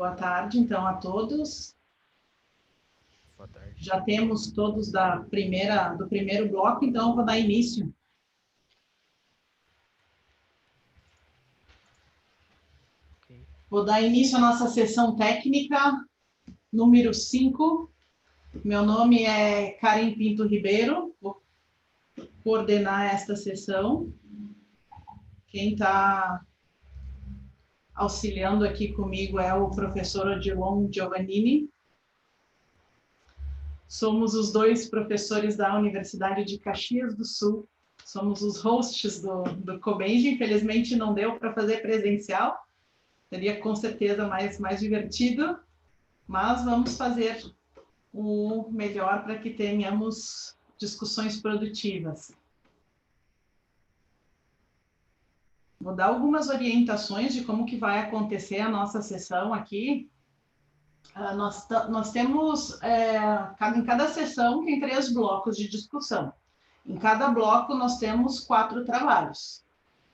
Boa tarde, então, a todos. Boa tarde. Já temos todos do primeiro bloco, então eu vou dar início. Okay. Vou dar início à nossa sessão técnica, número 5. Meu nome é Karen Pinto Ribeiro, vou coordenar esta sessão. Quem está auxiliando aqui comigo é o professor Odilon Giovannini. Somos os dois professores da Universidade de Caxias do Sul. Somos os hosts do Cobenji. Infelizmente não deu para fazer presencial. Seria com certeza mais divertido. Mas vamos fazer o melhor para que tenhamos discussões produtivas. Vou dar algumas orientações de como que vai acontecer a nossa sessão aqui. Nós temos, em cada sessão tem 3 blocos de discussão. Em cada bloco nós temos 4 trabalhos.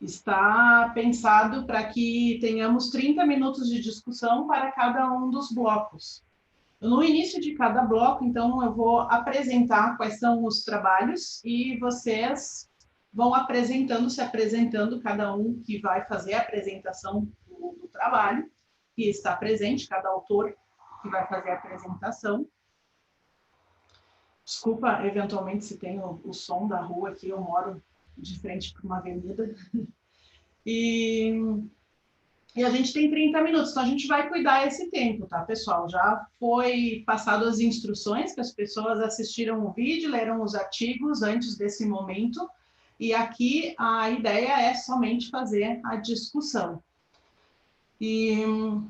Está pensado para que tenhamos 30 minutos de discussão para cada um dos blocos. No início de cada bloco, então, eu vou apresentar quais são os trabalhos e vocês vão se apresentando, cada um que vai fazer a apresentação do trabalho, que está presente, cada autor que vai fazer a apresentação. Desculpa, eventualmente, se tem o som da rua aqui, eu moro de frente para uma avenida. E a gente tem 30 minutos, então a gente vai cuidar esse tempo, tá, pessoal? Já foi passado as instruções, que as pessoas assistiram o vídeo, leram os artigos antes desse momento, e aqui a ideia é somente fazer a discussão. E o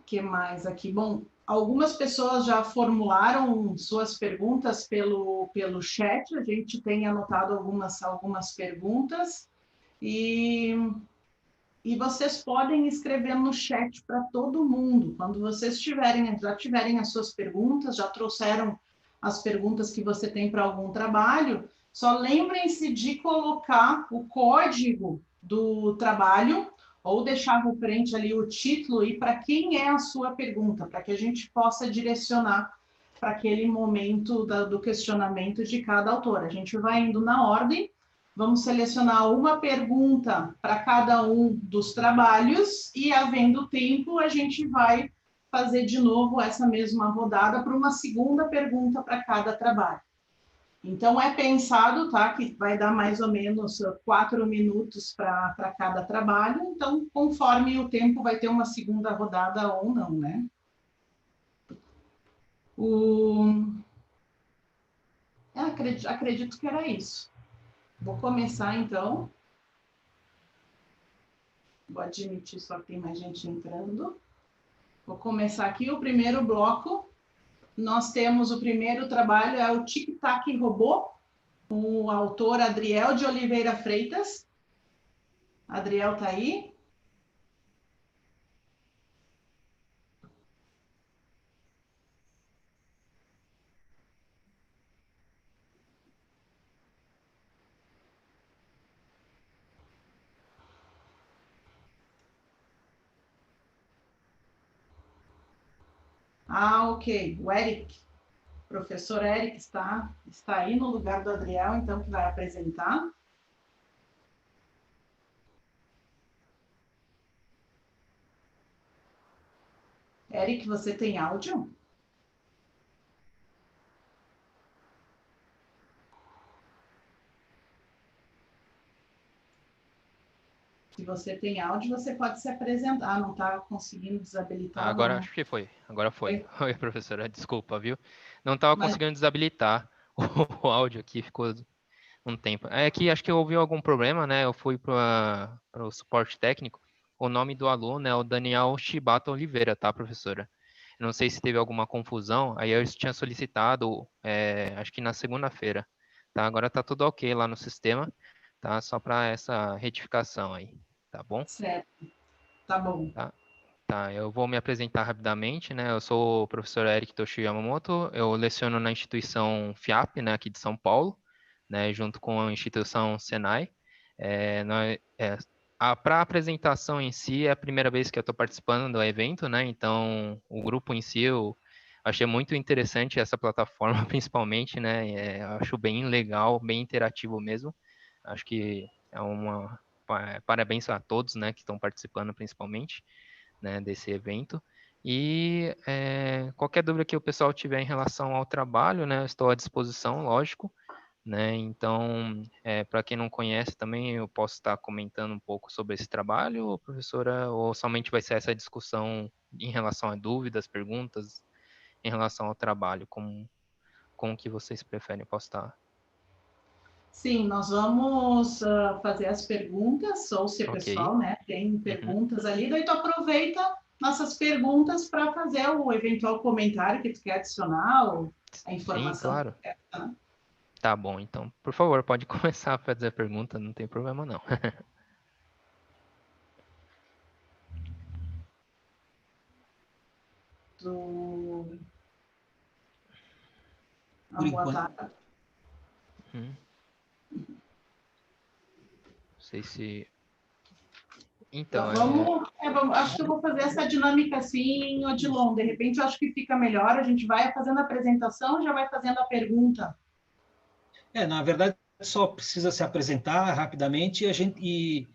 que mais aqui? Bom, algumas pessoas já formularam suas perguntas pelo chat, a gente tem anotado algumas perguntas, e vocês podem escrever no chat para todo mundo. Quando vocês já tiverem as suas perguntas, já trouxeram as perguntas que você tem para algum trabalho, só lembrem-se de colocar o código do trabalho ou deixar à frente ali o título e para quem é a sua pergunta, para que a gente possa direcionar para aquele momento do questionamento de cada autor. A gente vai indo na ordem. Vamos selecionar uma pergunta para cada um dos trabalhos e, havendo tempo, a gente vai fazer de novo essa mesma rodada para uma segunda pergunta para cada trabalho. Então, é pensado, tá, que vai dar mais ou menos 4 minutos para cada trabalho. Então, conforme o tempo, vai ter uma segunda rodada ou não, né? Acredito que era isso. Vou começar, então. Vou admitir só que tem mais gente entrando. Vou começar aqui o primeiro bloco. Nós temos o primeiro trabalho, é o Tic Tac Robô, com o autor Adriel de Oliveira Freitas. Adriel está aí? Ah, ok. O Eric, o professor Eric está aí no lugar do Adriel, então, que vai apresentar. Eric, você tem áudio? Se você tem áudio, você pode se apresentar. Ah, não está conseguindo desabilitar. Agora acho que foi. Agora foi. Oi, professora. Desculpa, viu? Não estava conseguindo desabilitar o áudio aqui, ficou um tempo. É que acho que houve algum problema, né? Eu fui para o suporte técnico. O nome do aluno é o Daniel Shibata Oliveira, tá, professora? Eu não sei se teve alguma confusão. Aí eu tinha solicitado, acho que na segunda-feira. Tá? Agora está tudo ok lá no sistema, tá? Só para essa retificação aí, tá bom? Certo. Tá bom. Tá, eu vou me apresentar rapidamente, né? Eu sou o professor Eric Toshio Yamamoto, eu leciono na instituição FIAP, né, aqui de São Paulo, né, junto com a instituição Senai. para a apresentação em si, é a primeira vez que eu estou participando do evento, né? Então, o grupo em si, eu achei muito interessante essa plataforma, principalmente, né? Eu acho bem legal, bem interativo mesmo. Acho que é parabéns a todos, né, que estão participando, principalmente, né, desse evento. E qualquer dúvida que o pessoal tiver em relação ao trabalho, né, eu estou à disposição, lógico, né? Então, para quem não conhece também, eu posso estar comentando um pouco sobre esse trabalho, professora, ou somente vai ser essa discussão em relação a dúvidas, perguntas em relação ao trabalho, como que vocês preferem? Eu posso estar... Sim, nós vamos fazer as perguntas, ou se o Ok. pessoal, né, tem Uhum. perguntas ali, daí tu aproveita nossas perguntas para fazer o eventual comentário que tu quer adicionar, ou a Sim, informação que claro. tu quer adicionar. Tá bom, então, por favor, pode começar a fazer a pergunta, não tem problema não. Do... Por Boa enquanto. tarde. Não sei se... Então, Acho que eu vou fazer essa dinâmica assim, Odilon. De repente, eu acho que fica melhor. A gente vai fazendo a apresentação, já vai fazendo a pergunta. Na verdade, só precisa se apresentar rapidamente e a gente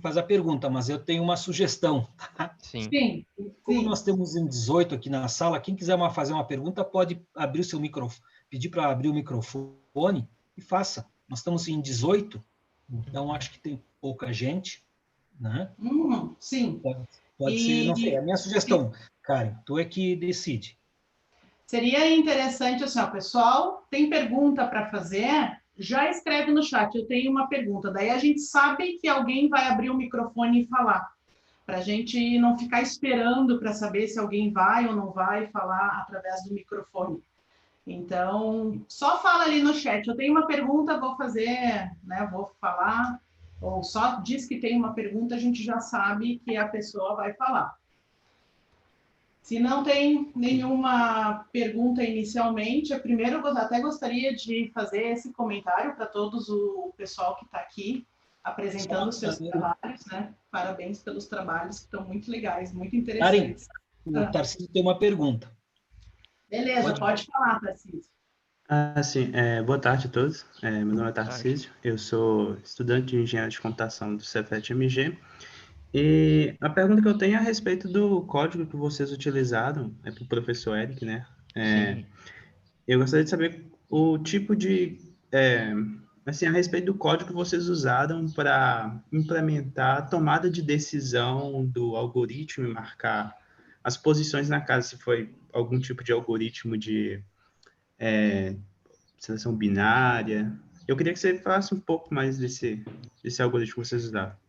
faz a pergunta, mas eu tenho uma sugestão. Tá? Sim. Sim, Como sim. nós temos em 18 aqui na sala, quem quiser fazer uma pergunta pode abrir o seu microfone, pedir para abrir o microfone e faça. Nós estamos em 18, então acho que tem pouca gente, né? Sim. Pode ser, não sei, E, a minha sugestão, Karen, tu é que decide. seria interessante, assim, ó, pessoal, tem pergunta para fazer? Já escreve no chat, eu tenho uma pergunta. Daí a gente sabe que alguém vai abrir o microfone e falar, para a gente não ficar esperando para saber se alguém vai ou não vai falar através do microfone. Então, só fala ali no chat, eu tenho uma pergunta, vou fazer, né, vou falar, ou só diz que tem uma pergunta, a gente já sabe que a pessoa vai falar. Se não tem nenhuma pergunta inicialmente, primeiro eu até gostaria de fazer esse comentário para todos o pessoal que está aqui apresentando os seus trabalhos, né? Parabéns pelos trabalhos que estão muito legais, muito Karen, interessantes. o Tarcísio tem uma pergunta. Beleza, pode falar, Tarcísio. Sim. Boa tarde a todos. Meu nome é Tarde. Tarcísio, eu sou estudante de Engenharia de Computação do Cefet-MG. E a pergunta que eu tenho é a respeito do código que vocês utilizaram, para o professor Eric, né? Sim. Eu gostaria de saber o tipo de, assim, a respeito do código que vocês usaram para implementar a tomada de decisão do algoritmo e marcar as posições na casa, se foi algum tipo de algoritmo de seleção binária. Eu queria que você falasse um pouco mais desse algoritmo que vocês usaram.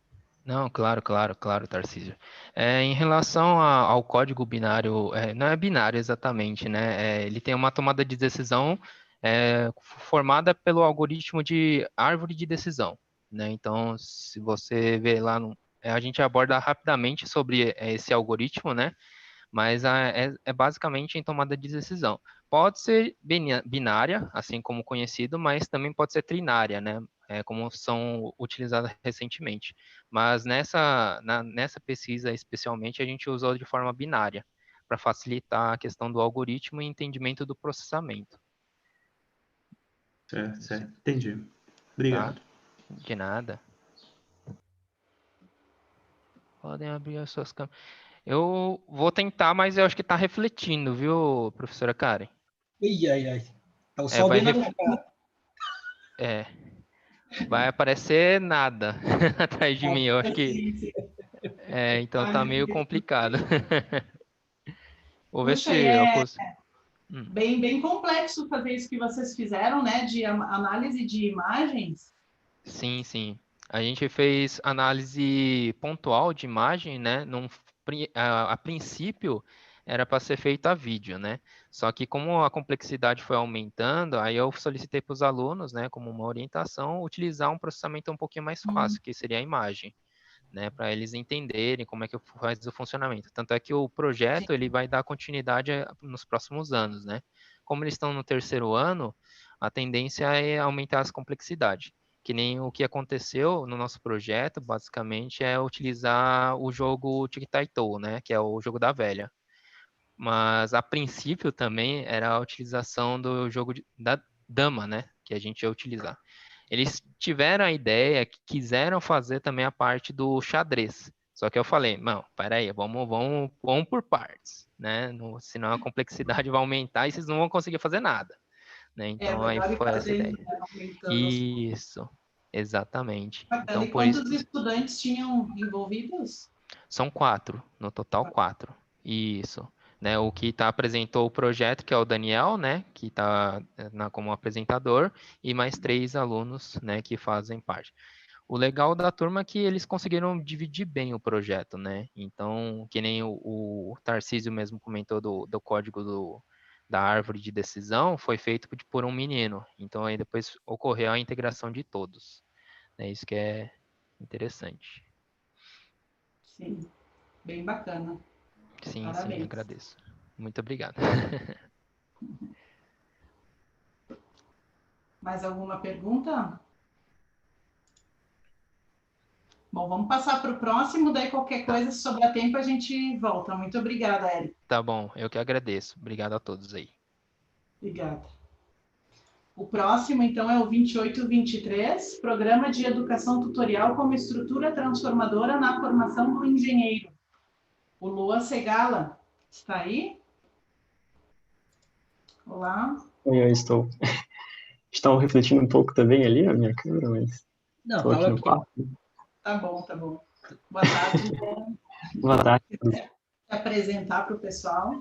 Não, claro, Tarcísio. Em relação ao código binário, não é binário exatamente, né? Ele tem uma tomada de decisão formada pelo algoritmo de árvore de decisão, né? Então, se você ver lá, a gente aborda rapidamente sobre esse algoritmo, né? Mas é basicamente em tomada de decisão. Pode ser binária, assim como conhecido, mas também pode ser trinária, né? Como são utilizadas recentemente. Mas nessa pesquisa especialmente, a gente usou de forma binária, para facilitar a questão do algoritmo e entendimento do processamento. Certo. Entendi. Tá? Obrigado. De nada. Podem abrir as suas câmeras. Eu vou tentar, mas eu acho que está refletindo, viu, professora Karen? Ai. Tá o É, sol vai bem na ref... minha cara. é, vai aparecer nada atrás de mim. Eu acho que. Sim. Então tá meio complicado. Vou ver se Puxa, e eu é consigo. bem complexo fazer isso que vocês fizeram, né? De análise de imagens. Sim. A gente fez análise pontual de imagem, né? A princípio era para ser feito a vídeo, né? Só que como a complexidade foi aumentando, aí eu solicitei para os alunos, né, como uma orientação, utilizar um processamento um pouquinho mais fácil, que seria a imagem, né, para eles entenderem como é que faz o funcionamento. Tanto é que o projeto ele vai dar continuidade nos próximos anos, né? Como eles estão no terceiro ano, a tendência é aumentar as complexidades. Que nem o que aconteceu no nosso projeto, basicamente, é utilizar o jogo Tic-Tac-Toe, né? Que é o jogo da velha. Mas, a princípio, também era a utilização do jogo da dama, né? Que a gente ia utilizar. Eles tiveram a ideia, que quiseram fazer também a parte do xadrez. Só que eu falei, não, peraí, vamos por partes, né? Senão a complexidade vai aumentar e vocês não vão conseguir fazer nada, né? Então, aí Melhor ir foi essa fazendo, ideia. né, aumentando aos poucos. Isso, exatamente. Bacana. Então, E por isso quantos estudantes tinham envolvidos? são 4, no total 4. Isso. Né, o que apresentou o projeto, que é o Daniel, né, que está como apresentador, e mais 3 alunos, né, que fazem parte. O legal da turma é que eles conseguiram dividir bem o projeto, né? Então, que nem o Tarcísio mesmo comentou do código da árvore de decisão, foi feito por um menino. Então, aí depois ocorreu a integração de todos. É isso que é interessante. Sim, bem bacana. Sim, sim, Parabéns. agradeço. Muito obrigado. Mais alguma pergunta? Bom, vamos passar para o próximo, daí qualquer coisa, se sobrar tempo, a gente volta. Muito obrigada, Érica. Tá bom, eu que agradeço. Obrigado a todos aí. Obrigada. O próximo, então, é o 2823, Programa de Educação Tutorial como Estrutura Transformadora na Formação do Engenheiro. O Lua Segala está aí? Olá. Oi, eu estou. Estão refletindo um pouco também ali a minha câmera, mas Não, estou tá aqui no ok. quarto. Tá bom, tá bom. Boa tarde. Boa tarde. Se apresentar para o pessoal.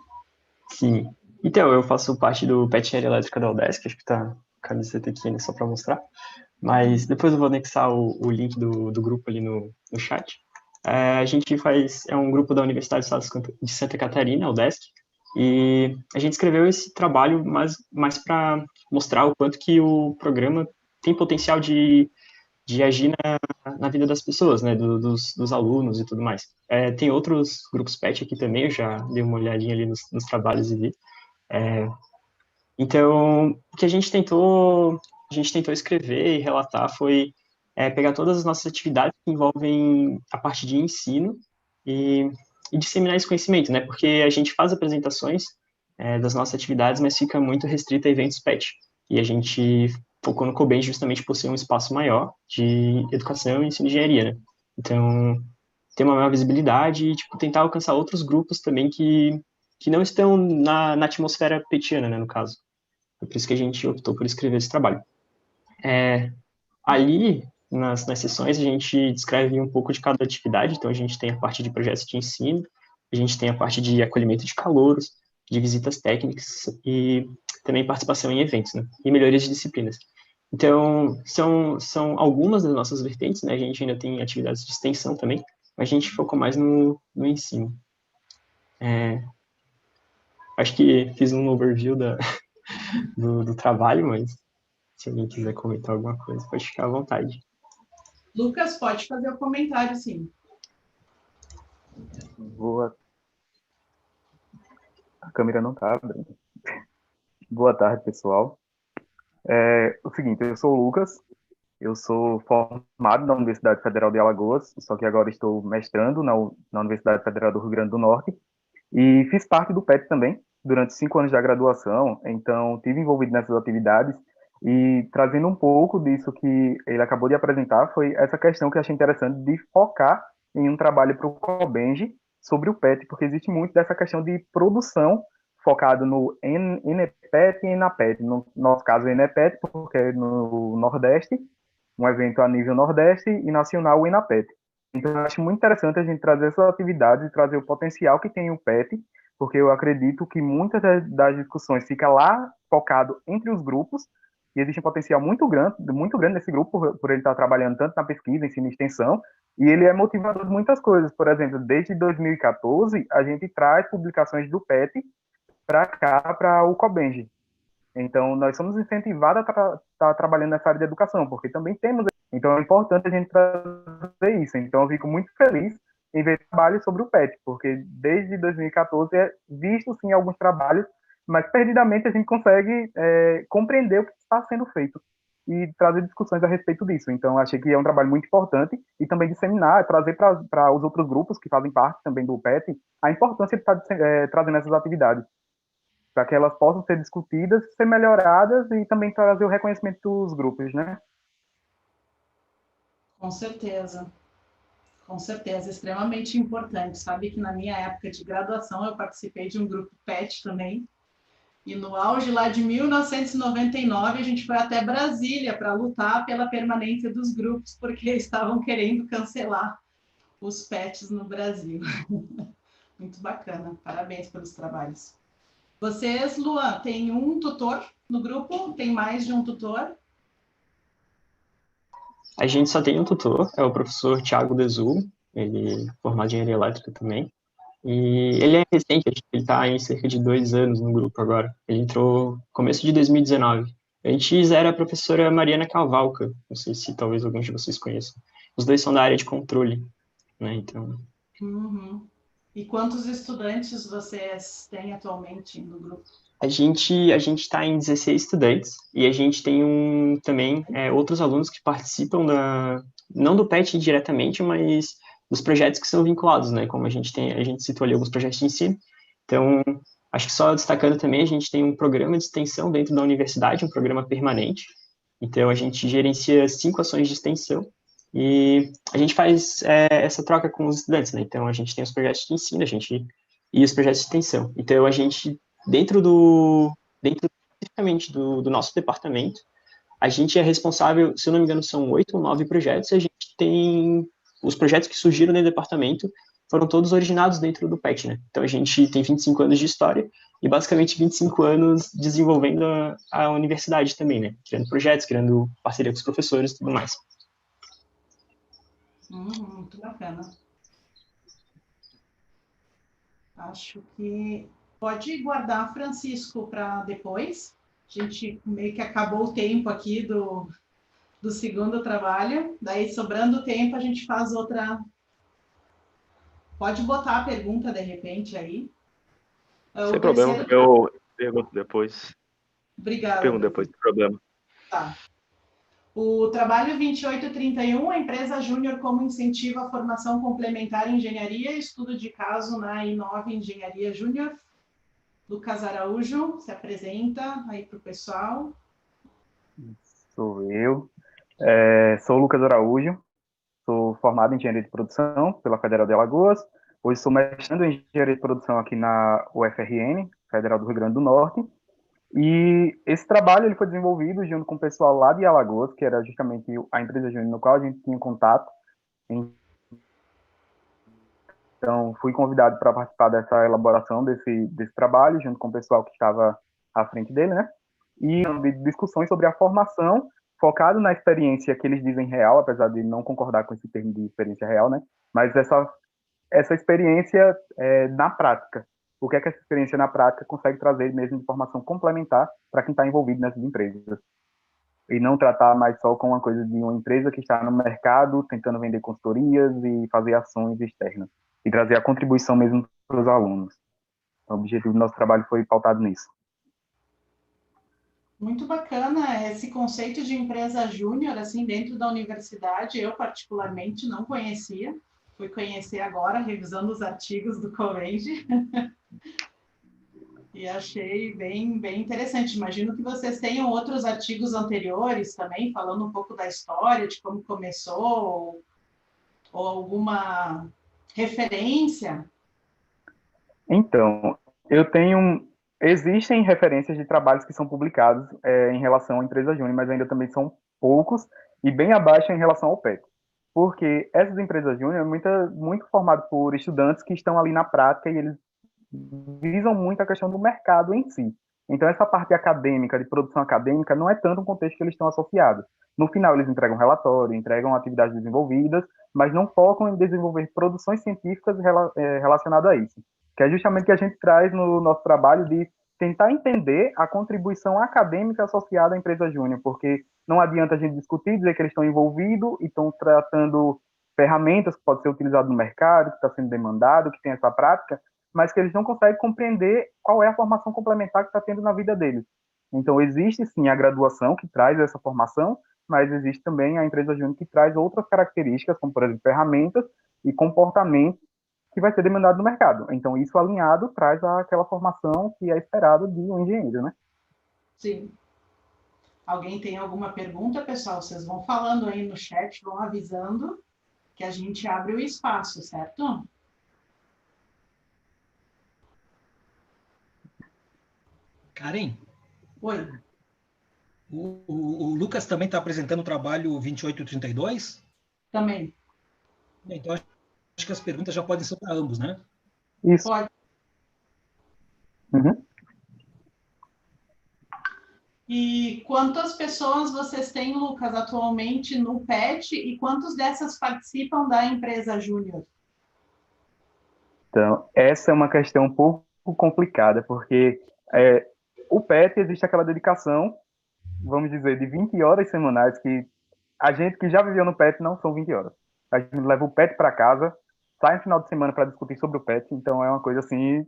Sim. Então, eu faço parte do PET Engenharia Elétrica da UDESC, acho que tá a camiseta aqui, né, só para mostrar. Mas depois eu vou anexar o link do grupo ali no chat. A gente é um grupo da Universidade do Estado de Santa Catarina, UDESC, e a gente escreveu esse trabalho mais para mostrar o quanto que o programa tem potencial de agir na vida das pessoas, né, dos alunos e tudo mais. Tem outros grupos PET aqui também, eu já dei uma olhadinha ali nos trabalhos e vi. Então, o que a gente tentou escrever e relatar foi pegar todas as nossas atividades que envolvem a parte de ensino e disseminar esse conhecimento, né, porque a gente faz apresentações das nossas atividades, mas fica muito restrito a eventos PET. E a gente focou no Coben justamente por ser um espaço maior de educação e ensino de engenharia, né? Então, ter uma maior visibilidade e tipo, tentar alcançar outros grupos também que não estão na atmosfera petiana, né, no caso. É por isso que a gente optou por escrever esse trabalho. Ali, nas sessões, a gente descreve um pouco de cada atividade. Então, a gente tem a parte de projetos de ensino, a gente tem a parte de acolhimento de calouros, de visitas técnicas e também participação em eventos, né? E melhorias de disciplinas. Então, são algumas das nossas vertentes, né? A gente ainda tem atividades de extensão também, mas a gente focou mais no ensino. Acho que fiz um overview do trabalho, mas se alguém quiser comentar alguma coisa, pode ficar à vontade. Lucas, pode fazer o comentário, sim. A câmera não está abrindo. Boa tarde, pessoal. O seguinte, eu sou o Lucas, eu sou formado na Universidade Federal de Alagoas, só que agora estou mestrando na Universidade Federal do Rio Grande do Norte, e fiz parte do PET também, durante 5 anos da graduação, então estive envolvido nessas atividades, e trazendo um pouco disso que ele acabou de apresentar, foi essa questão que eu achei interessante de focar em um trabalho para o Cobenji sobre o PET, porque existe muito dessa questão de produção focado no NPET e ENAPET. No nosso caso, o ENAPET, porque é no Nordeste, um evento a nível Nordeste, e nacional, o ENAPET. Então, eu acho muito interessante a gente trazer essas atividades e trazer o potencial que tem o PET, porque eu acredito que muitas das discussões fica lá focado entre os grupos, e existe um potencial muito grande nesse grupo, por ele estar trabalhando tanto na pesquisa, ensino e extensão, e ele é motivador de muitas coisas. Por exemplo, desde 2014, a gente traz publicações do PET para cá, para o Cobenji. Então, nós somos incentivados a estar trabalhando nessa área de educação, porque também temos. Então, é importante a gente trazer isso. Então, eu fico muito feliz em ver trabalhos sobre o PET, porque desde 2014 é visto, sim, alguns trabalhos, mas perdidamente a gente consegue compreender o que está sendo feito. e trazer discussões a respeito disso. Então, achei que é um trabalho muito importante e também disseminar, trazer para os outros grupos que fazem parte também do PET a importância de estar trazendo essas atividades, para que elas possam ser discutidas, ser melhoradas e também trazer o reconhecimento dos grupos, né? Com certeza, extremamente importante. Sabe que na minha época de graduação eu participei de um grupo PET também, e no auge lá de 1999 a gente foi até Brasília para lutar pela permanência dos grupos, porque estavam querendo cancelar os PETs no Brasil. Muito bacana, parabéns pelos trabalhos. Vocês, Luan, tem um tutor no grupo? Tem mais de um tutor? A gente só tem um tutor, é o professor Thiago Desul, ele é formado em engenharia elétrica também. E ele é recente, acho que ele está em cerca de 2 anos no grupo agora. Ele entrou no começo de 2019. Antes era a professora Mariana Cavalca, não sei se talvez alguns de vocês conheçam. Os dois são da área de controle, né? Então, Uhum. E quantos estudantes vocês têm atualmente no grupo? a gente está em 16 estudantes e a gente tem também outros alunos que participam não do PET diretamente, mas dos projetos que são vinculados, né? Como a gente citou ali alguns projetos de ensino. Então, acho que só destacando também, a gente tem um programa de extensão dentro da universidade, um programa permanente. Então, a gente gerencia 5 ações de extensão e a gente faz essa troca com os estudantes, né? Então, a gente tem os projetos de ensino, e os projetos de extensão. Então, a gente dentro especificamente do nosso departamento, a gente é responsável, se eu não me engano, são 8 ou 9 projetos, e a gente tem os projetos que surgiram no departamento foram todos originados dentro do PET, né? Então a gente tem 25 anos de história e basicamente 25 anos desenvolvendo a universidade também, né? Criando projetos, criando parceria com os professores e tudo mais. Muito bacana. Acho que pode guardar, Francisco, para depois. A gente meio que acabou o tempo aqui do segundo trabalho. Daí, sobrando tempo, a gente faz outra. Pode botar a pergunta de repente aí. Sem problema, eu pergunto depois. Obrigada. Pergunto depois, sem problema. Tá. O trabalho 2831, a empresa Júnior como incentivo à formação complementar em engenharia, estudo de caso na Inove Engenharia Júnior. Lucas Araújo, se apresenta aí para o pessoal. Sou eu. Sou o Lucas Araújo, sou formado em Engenharia de Produção pela Federal de Alagoas. Hoje sou mestrando em Engenharia de Produção aqui na UFRN, Federal do Rio Grande do Norte. E esse trabalho ele foi desenvolvido junto com o pessoal lá de Alagoas, que era justamente a empresa Júnior no qual a gente tinha contato. Então, fui convidado para participar dessa elaboração desse trabalho, junto com o pessoal que estava à frente dele, né? E de discussões sobre a formação, focado na experiência que eles dizem real, apesar de não concordar com esse termo de experiência real, né? Mas essa experiência na prática. O que é que essa experiência na prática consegue trazer mesmo de formação complementar para quem está envolvido nessas empresas? E não tratar mais só com uma coisa de uma empresa que está no mercado tentando vender consultorias e fazer ações externas. E trazer a contribuição mesmo para os alunos. O objetivo do nosso trabalho foi pautado nisso. Muito bacana esse conceito de empresa júnior, assim, dentro da universidade. Eu, particularmente, não conhecia. Fui conhecer agora, revisando os artigos do Covenge. E achei bem, bem interessante. Imagino que vocês tenham outros artigos anteriores também, falando um pouco da história, de como começou, ou alguma referência. Então, existem referências de trabalhos que são publicados em relação à empresa júnior, mas ainda também são poucos e bem abaixo em relação ao PET. Porque essas empresas júnior é muito formado por estudantes que estão ali na prática e eles visam muito a questão do mercado em si. Então, essa parte acadêmica, de produção acadêmica, não é tanto um contexto que eles estão associados. No final, eles entregam relatório, entregam atividades desenvolvidas, mas não focam em desenvolver produções científicas relacionadas a isso. Que é justamente o que a gente traz no nosso trabalho de tentar entender a contribuição acadêmica associada à empresa júnior, porque não adianta a gente discutir, dizer que eles estão envolvidos e estão tratando ferramentas que podem ser utilizadas no mercado, que está sendo demandado, que tem essa prática, mas que eles não conseguem compreender qual é a formação complementar que está tendo na vida deles. Então, existe sim a graduação que traz essa formação, mas existe também a empresa júnior que traz outras características, como, por exemplo, ferramentas e comportamento que vai ser demandado no mercado. Então, isso alinhado traz aquela formação que é esperada de um engenheiro, né? Sim. Alguém tem alguma pergunta, pessoal? Vocês vão falando aí no chat, vão avisando que a gente abre o espaço, certo? Karen, Oi. o Lucas também está apresentando o trabalho 2832? Também. Então, acho que as perguntas já podem ser para ambos, né? Isso. Pode. Uhum. E quantas pessoas vocês têm, Lucas, atualmente no PET e quantos dessas participam da empresa Júnior? Então, essa é uma questão um pouco complicada, porque o PET existe aquela dedicação, vamos dizer, de 20 horas semanais, que a gente que já viveu no PET não são 20 horas. A gente leva o PET para casa, sai no final de semana para discutir sobre o PET, então é uma coisa assim,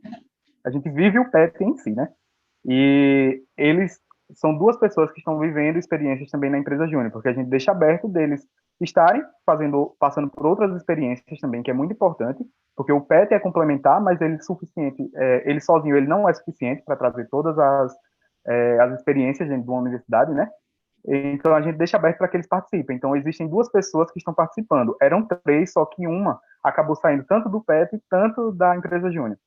a gente vive o PET em si, né? E eles são duas pessoas que estão vivendo experiências também na empresa Júnior, porque a gente deixa aberto deles estarem passando por outras experiências também, que é muito importante, porque o PET é complementar, mas ele suficiente, ele sozinho ele não é suficiente para trazer todas as experiências dentro de uma universidade, né? Então a gente deixa aberto para que eles participem. Então existem duas pessoas que estão participando. Eram três, só que uma acabou saindo tanto do PET tanto da empresa Júnior,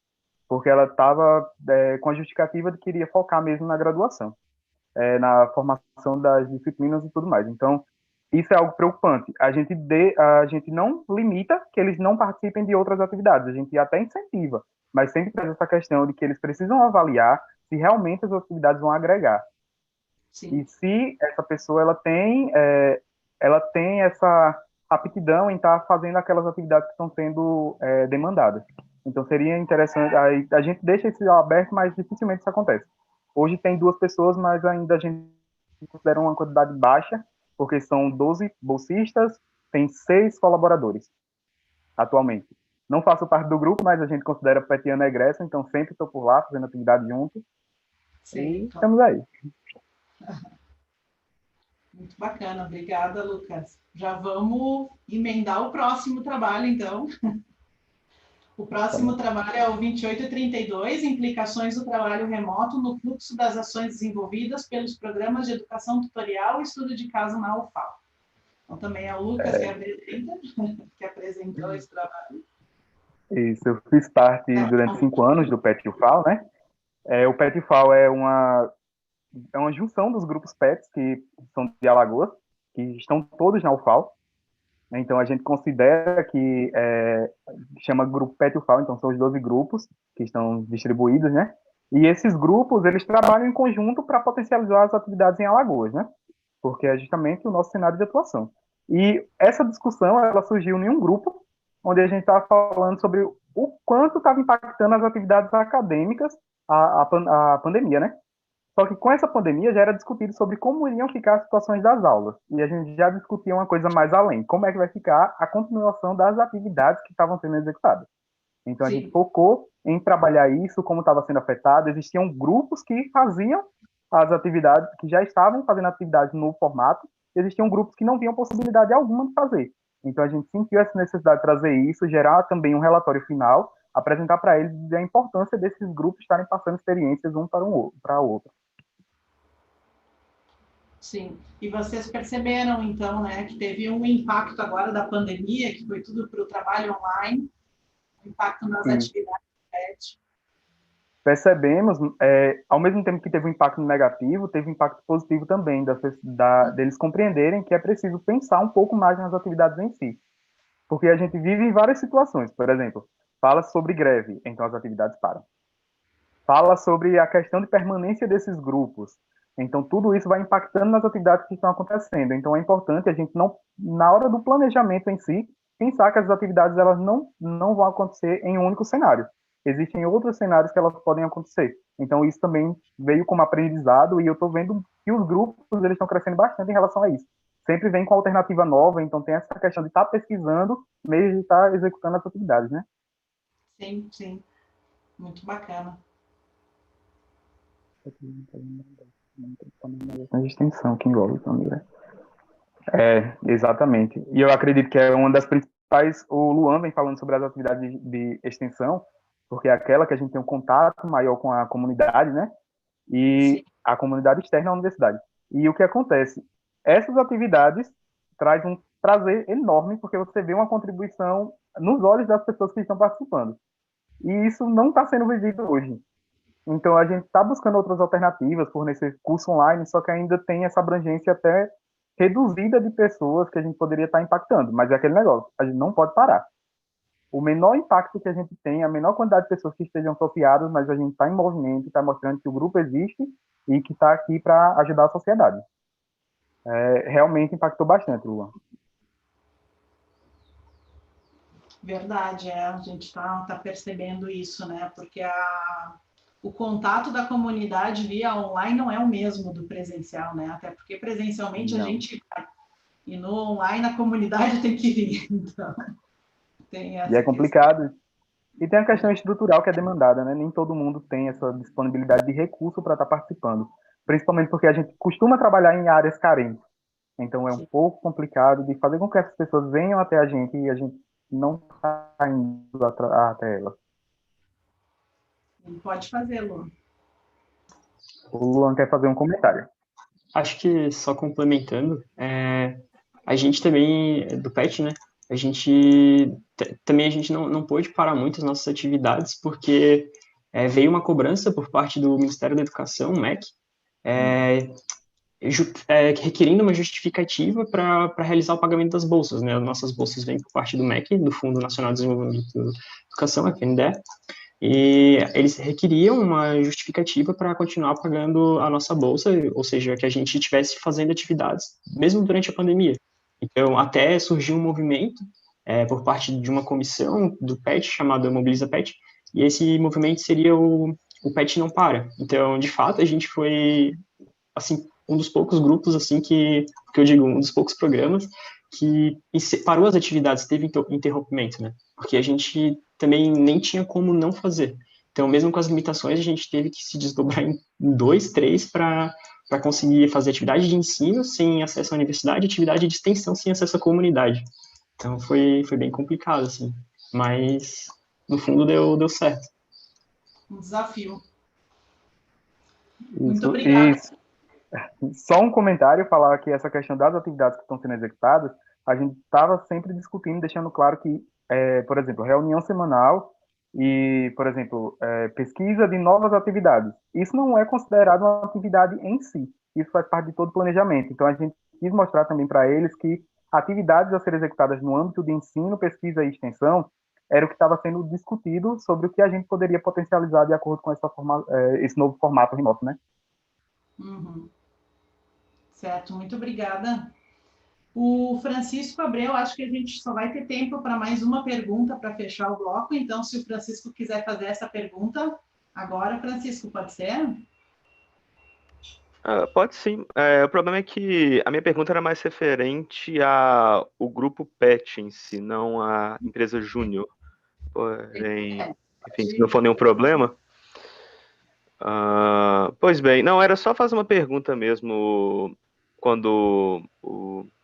porque ela estava com a justificativa de que queria focar mesmo na graduação, na formação das disciplinas e tudo mais. Então, isso é algo preocupante. A gente não limita que eles não participem de outras atividades, a gente até incentiva, mas sempre traz essa questão de que eles precisam avaliar se realmente as atividades vão agregar. Sim. E se essa pessoa ela tem essa aptidão em estar fazendo aquelas atividades que estão sendo demandadas. Então, seria interessante. A gente deixa isso aberto, mas dificilmente isso acontece. Hoje tem duas pessoas, mas ainda a gente considera uma quantidade baixa, porque são 12 bolsistas, tem 6 colaboradores atualmente. Não faço parte do grupo, mas a gente considera petiano egresso, então sempre estou por lá, fazendo atividade junto. Sim, E estamos aí. Muito bacana, obrigada, Lucas. Já vamos emendar o próximo trabalho, então. O próximo trabalho é o 2832, implicações do trabalho remoto no fluxo das ações desenvolvidas pelos programas de educação tutorial e estudo de caso na UFAL. Então, também é o Lucas que apresentou esse trabalho. Isso, eu fiz parte durante 5 anos do PET UFAL, né? O PET UFAL é uma junção dos grupos PETs que são de Alagoas, que estão todos na UFAL. Então, a gente considera que chama grupo PET UFAL, então são os 12 grupos que estão distribuídos, né? E esses grupos, eles trabalham em conjunto para potencializar as atividades em Alagoas, né? Porque é justamente o nosso cenário de atuação. E essa discussão, ela surgiu em um grupo, onde a gente estava falando sobre o quanto estava impactando as atividades acadêmicas a pandemia, né? Só que com essa pandemia já era discutido sobre como iriam ficar as situações das aulas. E a gente já discutia uma coisa mais além. Como é que vai ficar a continuação das atividades que estavam sendo executadas. Então a gente focou em trabalhar isso, como estava sendo afetado. Existiam grupos que faziam as atividades, que já estavam fazendo atividades no formato. Existiam grupos que não viam possibilidade alguma de fazer. Então a gente sentiu essa necessidade de trazer isso, gerar também um relatório final, apresentar para eles a importância desses grupos estarem passando experiências um para o outro. Sim, e vocês perceberam, então, né, que teve um impacto agora da pandemia, que foi tudo para o trabalho online, um impacto nas atividades do PET. Percebemos, ao mesmo tempo que teve um impacto negativo, teve um impacto positivo também, deles compreenderem que é preciso pensar um pouco mais nas atividades em si. Porque a gente vive em várias situações, por exemplo, fala sobre greve, então as atividades param. Fala sobre a questão de permanência desses grupos, então tudo isso vai impactando nas atividades que estão acontecendo. Então é importante a gente não, na hora do planejamento em si, pensar que as atividades elas não vão acontecer em um único cenário. Existem outros cenários que elas podem acontecer. Então isso também veio como aprendizado e eu estou vendo que os grupos eles estão crescendo bastante em relação a isso. Sempre vem com alternativa nova, então tem essa questão de estar pesquisando, meio de estar executando as atividades, né? Sim, sim. Muito bacana. A extensão que envolve também, né? Exatamente. E eu acredito que é uma das principais. O Luan vem falando sobre as atividades de extensão, porque é aquela que a gente tem um contato maior com a comunidade, né? E a comunidade externa à universidade. E o que acontece? Essas atividades trazem um prazer enorme, porque você vê uma contribuição nos olhos das pessoas que estão participando. E isso não está sendo vivido hoje. Então, a gente está buscando outras alternativas, fornecer curso online, só que ainda tem essa abrangência até reduzida de pessoas que a gente poderia estar impactando. Mas é aquele negócio, a gente não pode parar. O menor impacto que a gente tem, a menor quantidade de pessoas que estejam associadas, mas a gente está em movimento, está mostrando que o grupo existe e que está aqui para ajudar a sociedade. Realmente impactou bastante, Luan. Verdade, a gente está percebendo isso, né? Porque o contato da comunidade via online não é o mesmo do presencial, né? Até porque presencialmente a gente vai, e no online a comunidade tem que vir. Então, tem essa e é complicado. Questão. E tem a questão estrutural que é demandada, né? Nem todo mundo tem essa disponibilidade de recurso para estar participando. Principalmente porque a gente costuma trabalhar em áreas carentes. Então é um pouco complicado de fazer com que essas pessoas venham até a gente e a gente não está indo até elas. Pode fazer, Luan. O Luan quer fazer um comentário. Acho que, só complementando, a gente também, do PET, né, a gente não pôde parar muito as nossas atividades, porque veio uma cobrança por parte do Ministério da Educação, o MEC, requerindo uma justificativa para realizar o pagamento das bolsas, né, as nossas bolsas vêm por parte do MEC, do Fundo Nacional de Desenvolvimento da Educação, FNDE, e eles requeriam uma justificativa para continuar pagando a nossa bolsa, ou seja, que a gente estivesse fazendo atividades, mesmo durante a pandemia. Então, até surgiu um movimento por parte de uma comissão do PET, chamada Mobiliza PET, e esse movimento seria o PET Não Para. Então, de fato, a gente foi, assim, um dos poucos grupos, assim, que eu digo, um dos poucos programas que parou as atividades, teve interrompimento, né? Porque a gente também nem tinha como não fazer. Então, mesmo com as limitações, a gente teve que se desdobrar em 2, 3 para conseguir fazer atividade de ensino sem acesso à universidade, atividade de extensão sem acesso à comunidade. Então, foi bem complicado, assim. Mas, no fundo, deu certo. Um desafio. Isso, muito obrigada. Só um comentário, falar que essa questão das atividades que estão sendo executadas, a gente estava sempre discutindo, deixando claro que, por exemplo, reunião semanal e, por exemplo, pesquisa de novas atividades. Isso não é considerado uma atividade em si, isso faz parte de todo o planejamento. Então, a gente quis mostrar também para eles que atividades a serem executadas no âmbito de ensino, pesquisa e extensão era o que estava sendo discutido sobre o que a gente poderia potencializar de acordo com esse novo formato remoto, né? Uhum. Certo, muito obrigada. O Francisco Abreu, acho que a gente só vai ter tempo para mais uma pergunta para fechar o bloco, então se o Francisco quiser fazer essa pergunta agora, Francisco, pode ser? Pode sim. O problema é que a minha pergunta era mais referente ao grupo PET em si, não à empresa Júnior. Porém, enfim, se não for nenhum problema. Pois bem, não, era só fazer uma pergunta mesmo, quando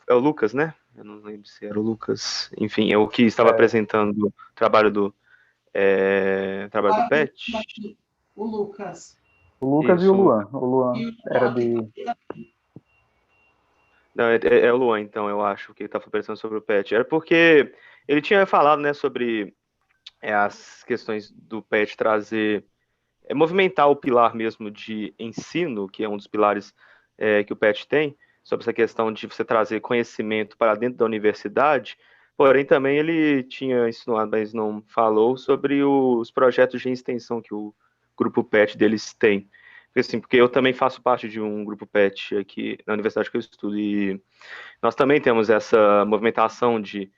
é o Lucas, né? Eu não lembro se era o Lucas. Enfim, é o que estava apresentando o trabalho do PET. O Lucas. O Lucas Isso. E o Luan. O Luan era de... Não, é o Luan, então, eu acho, que ele estava apresentando sobre o PET. Era porque ele tinha falado, né, sobre as questões do PET trazer... movimentar o pilar mesmo de ensino, que é um dos pilares que o PET tem, sobre essa questão de você trazer conhecimento para dentro da universidade, porém também ele tinha insinuado, mas não falou, sobre os projetos de extensão que o grupo PET deles tem. Porque eu também faço parte de um grupo PET aqui na universidade que eu estudo, e nós também temos essa movimentação de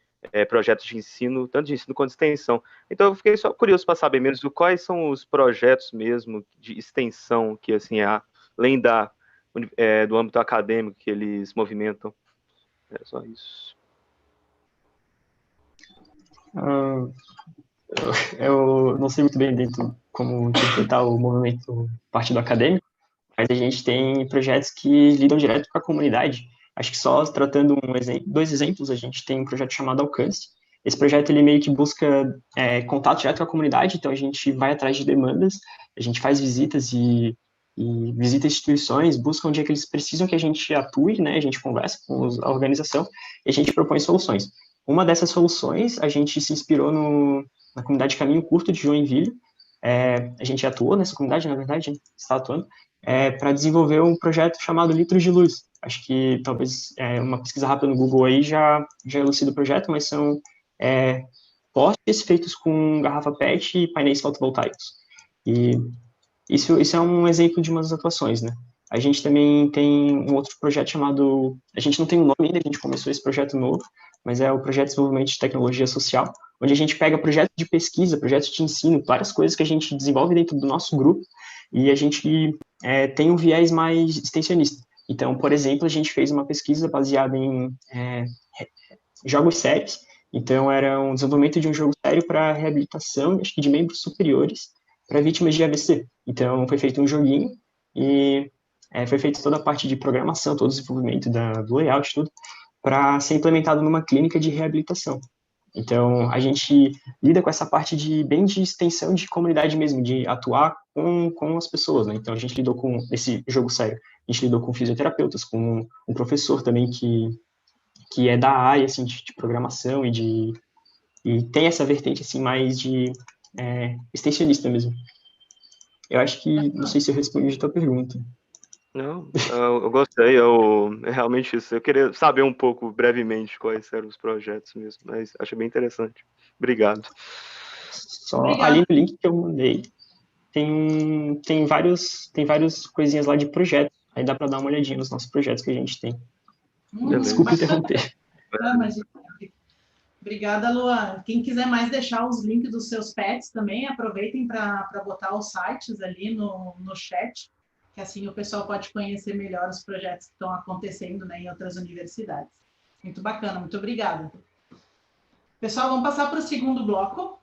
projetos de ensino, tanto de ensino quanto de extensão. Então, eu fiquei só curioso para saber mesmo quais são os projetos mesmo de extensão que, assim, além do âmbito acadêmico que eles movimentam. É só isso. Eu não sei muito bem dentro como interpretar o movimento partido acadêmico, mas a gente tem projetos que lidam direto com a comunidade. Acho que só tratando dois exemplos, a gente tem um projeto chamado Alcance. Esse projeto, ele meio que busca contato direto com a comunidade, então a gente vai atrás de demandas, a gente faz visitas e visita instituições, busca onde é que eles precisam que a gente atue, né? A gente conversa com a organização e a gente propõe soluções. Uma dessas soluções, a gente se inspirou na comunidade Caminho Curto de Joinville. A gente atuou nessa comunidade, na verdade, a gente está atuando, para desenvolver um projeto chamado Litros de Luz. Acho que talvez uma pesquisa rápida no Google aí já elucida o projeto, mas são postes feitos com garrafa PET e painéis fotovoltaicos. E isso é um exemplo de umas atuações, né? A gente também tem um outro projeto chamado... A gente não tem um nome ainda, a gente começou esse projeto novo, mas é o Projeto de Desenvolvimento de Tecnologia Social, onde a gente pega projetos de pesquisa, projetos de ensino, várias coisas que a gente desenvolve dentro do nosso grupo, e a gente tem um viés mais extensionista. Então, por exemplo, a gente fez uma pesquisa baseada em jogos sérios. Então, era um desenvolvimento de um jogo sério para reabilitação, acho que de membros superiores, para vítimas de AVC. Então, foi feito um joguinho e foi feita toda a parte de programação, todo o desenvolvimento do layout, tudo, para ser implementado numa clínica de reabilitação. Então, a gente lida com essa parte bem de extensão de comunidade mesmo, de atuar com as pessoas, né? Então, a gente lidou com esse jogo sério, a gente lidou com fisioterapeutas, com um professor também que é da área, assim, de programação e tem essa vertente, assim, mais de extensionista mesmo. Eu acho que, não sei se eu respondi a tua pergunta. Não, eu gostei, realmente isso. Eu queria saber um pouco, brevemente, quais eram os projetos mesmo, mas achei bem interessante. Obrigado. Ali no link que eu mandei, tem várias coisinhas lá de projeto. Aí dá para dar uma olhadinha nos nossos projetos que a gente tem. Desculpa interromper. Obrigada, Luan. Quem quiser mais deixar os links dos seus pets também, aproveitem para botar os sites ali no chat, que assim o pessoal pode conhecer melhor os projetos que estão acontecendo, né, em outras universidades. Muito bacana, muito obrigada. Pessoal, vamos passar para o segundo bloco.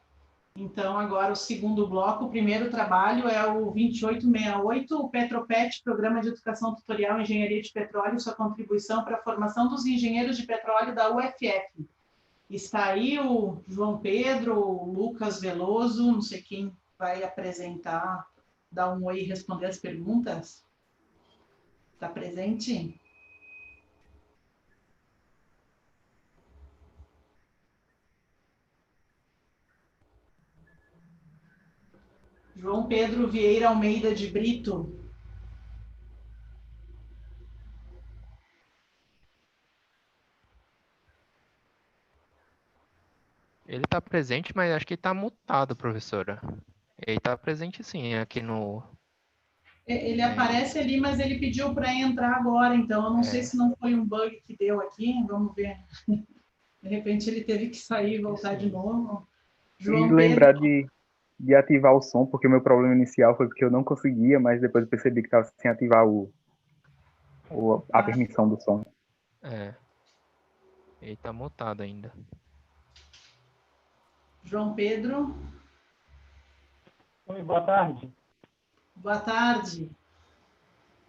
Então, agora o segundo bloco, o primeiro trabalho é o 2868, o Petropet, Programa de Educação Tutorial em Engenharia de Petróleo, sua contribuição para a formação dos engenheiros de petróleo da UFF. Está aí o João Pedro, o Lucas Veloso, não sei quem vai apresentar, dar um oi e responder as perguntas. Está presente? João Pedro Vieira Almeida de Brito. Ele está presente, mas acho que está mutado, professora. Ele está presente sim, aqui no... Ele aparece ali, mas ele pediu para entrar agora, então eu não sei se não foi um bug que deu aqui, vamos ver. De repente ele teve que sair e voltar de novo. João Pedro... lembrar de ativar o som, porque o meu problema inicial foi porque eu não conseguia, mas depois eu percebi que estava sem ativar a permissão do som. Ele está mutado ainda. João Pedro. Oi, boa tarde. Boa tarde.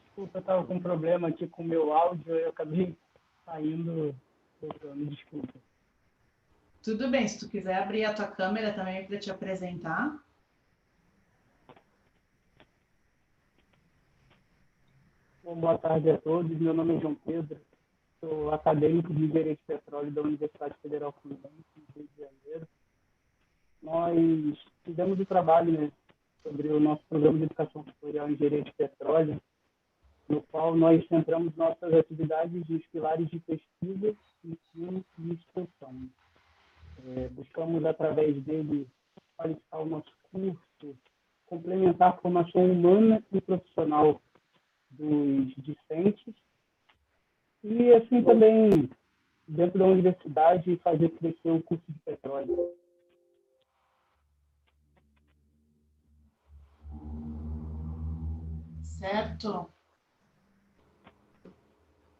Desculpa, eu estava com um problema aqui com o meu áudio, eu acabei saindo, me desculpa. Tudo bem, se tu quiser abrir a tua câmera também para te apresentar. Bom, boa tarde a todos, meu nome é João Pedro, sou acadêmico de Engenharia de Petróleo da Universidade Federal Fluminense, no Rio de Janeiro. Nós fizemos o trabalho, né, sobre o nosso programa de educação tutorial em Engenharia de Petróleo, no qual nós centramos nossas atividades nos pilares de pesquisa, ensino e extensão. Buscamos, através dele, qualificar o nosso curso, complementar a formação humana e profissional dos discentes e, assim, também, dentro da universidade, fazer crescer o curso de petróleo. Certo.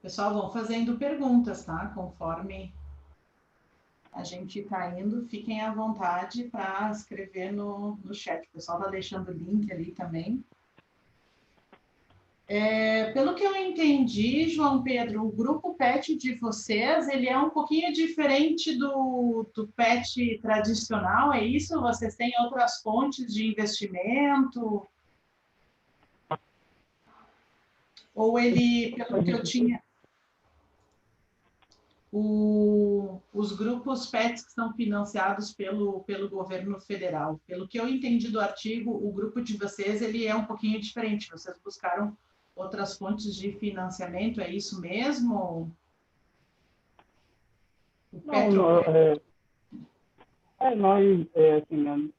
Pessoal, vão fazendo perguntas, tá? Conforme a gente está indo, fiquem à vontade para escrever no chat. O pessoal está deixando o link ali também. Pelo que eu entendi, João Pedro, o grupo PET de vocês, ele é um pouquinho diferente do PET tradicional, é isso? Vocês têm outras fontes de investimento? Ou ele, pelo que eu tinha... os grupos PETs que são financiados pelo governo federal. Pelo que eu entendi do artigo, o grupo de vocês ele é um pouquinho diferente. Vocês buscaram outras fontes de financiamento, é isso mesmo?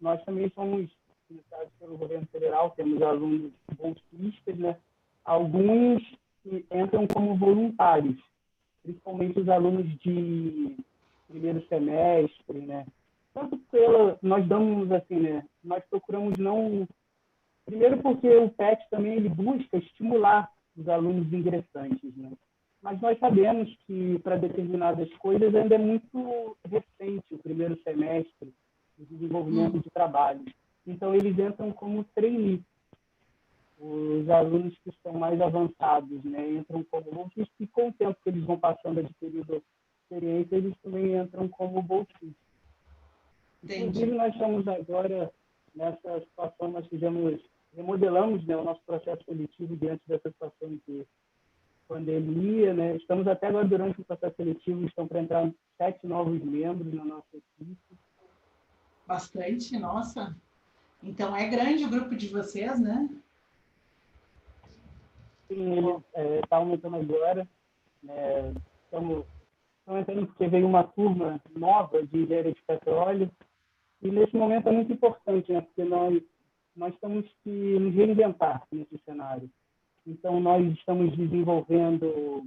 Nós também somos financiados pelo governo federal, temos alunos bolsistas, né? Alguns que entram como voluntários, principalmente os alunos de primeiro semestre, né? Tanto nós damos assim, né? Nós procuramos não... Primeiro porque o PET também ele busca estimular os alunos ingressantes, né? Mas nós sabemos que para determinadas coisas ainda é muito recente o primeiro semestre de desenvolvimento de trabalho. Então eles entram como trainee. Os alunos que são mais avançados, né, entram como bolsistas e com o tempo que eles vão passando adquirindo experiência, eles também entram como bolsistas. Inclusive, nós estamos agora nessa situação, nós remodelamos, né, o nosso processo seletivo diante dessa situação de pandemia, né? Estamos até agora durante o processo seletivo, estão para entrar 7 novos membros na nossa equipe. Bastante, nossa. Então é grande o grupo de vocês, né? Sim, ele está aumentando agora. Estamos entrando porque veio uma turma nova de engenharia de petróleo e nesse momento é muito importante, né? Porque nós temos que nos reinventar nesse cenário. Então, nós estamos desenvolvendo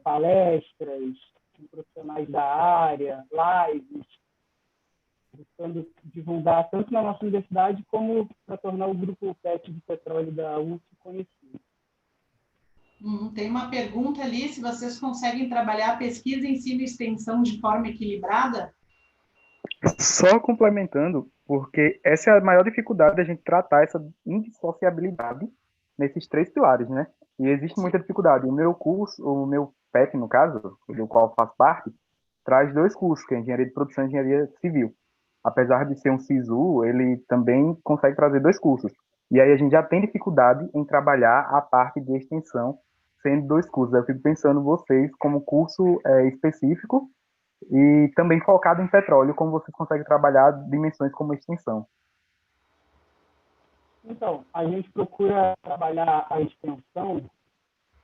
palestras com profissionais da área, lives, buscando divulgar tanto na nossa universidade como para tornar o grupo PET de petróleo da UF conhecido. Tem uma pergunta ali, se vocês conseguem trabalhar pesquisa, ensino e extensão de forma equilibrada? Só complementando, porque essa é a maior dificuldade da gente tratar essa indissociabilidade nesses 3 pilares, né? E existe muita dificuldade. O meu curso, o meu PET, no caso, do qual eu faço parte, traz 2 cursos, que é Engenharia de Produção e Engenharia Civil. Apesar de ser um SISU, ele também consegue trazer 2 cursos. E aí a gente já tem dificuldade em trabalhar a parte de extensão, sendo 2 cursos. Eu fico pensando vocês como curso específico e também focado em petróleo, como vocês conseguem trabalhar dimensões como extensão. Então, a gente procura trabalhar a extensão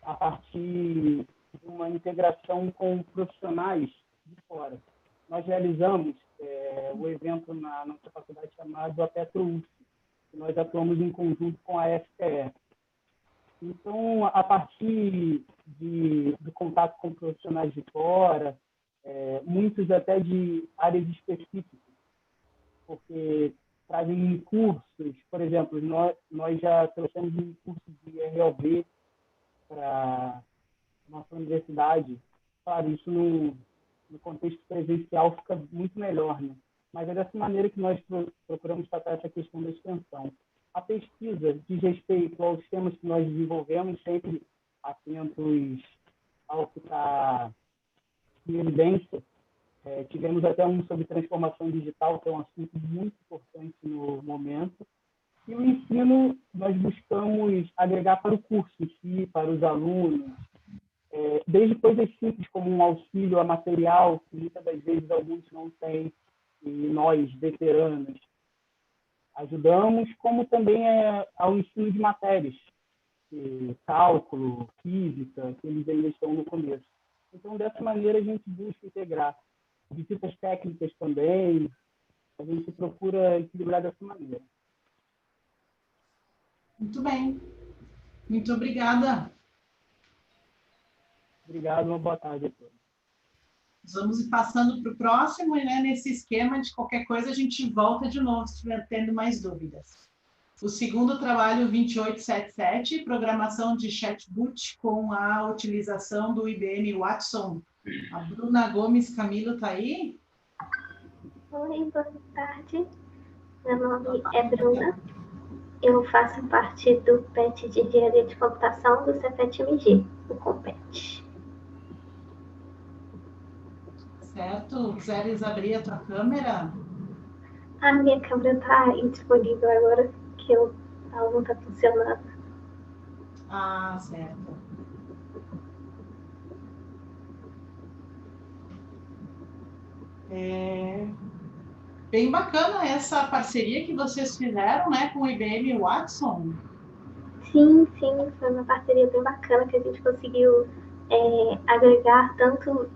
a partir de uma integração com profissionais de fora. Nós realizamos o evento na nossa faculdade chamado a PetroUF, que nós atuamos em conjunto com a FPE. Então, a partir do contato com profissionais de fora, muitos até de áreas específicas, porque trazem cursos, por exemplo, nós já trouxemos um curso de ROV para nossa universidade. Claro, isso no contexto presencial fica muito melhor, né? Mas é dessa maneira que nós procuramos tratar essa questão da extensão. A pesquisa diz respeito aos temas que nós desenvolvemos, sempre atentos ao que está em evidência. Tivemos até um sobre transformação digital, que é um assunto muito importante no momento. E o ensino, nós buscamos agregar para o curso em si, para os alunos, desde coisas simples como um auxílio a material, que muitas das vezes alguns não têm, e nós, veteranos, ajudamos, como também ao ensino de matérias, cálculo, física, que eles ainda estão no começo. Então, dessa maneira, a gente busca integrar visitas técnicas também, a gente procura equilibrar dessa maneira. Muito bem. Muito obrigada. Obrigado, uma boa tarde a todos. Vamos ir passando para o próximo, e nesse esquema de qualquer coisa a gente volta de novo se estiver tendo mais dúvidas. O segundo trabalho, 2877, programação de chatbot com a utilização do IBM Watson. A Bruna Gomes Camilo está aí? Oi, boa tarde. Meu nome é Bruna. Eu faço parte do PET de Engenharia de Computação do Cefet-MG, o Compet. Certo? Quiseres abrir a tua câmera? A minha câmera está indisponível agora, que ela não está funcionando. Ah, certo. Bem bacana essa parceria que vocês fizeram, né, com o IBM Watson. Sim, foi uma parceria bem bacana que a gente conseguiu agregar tanto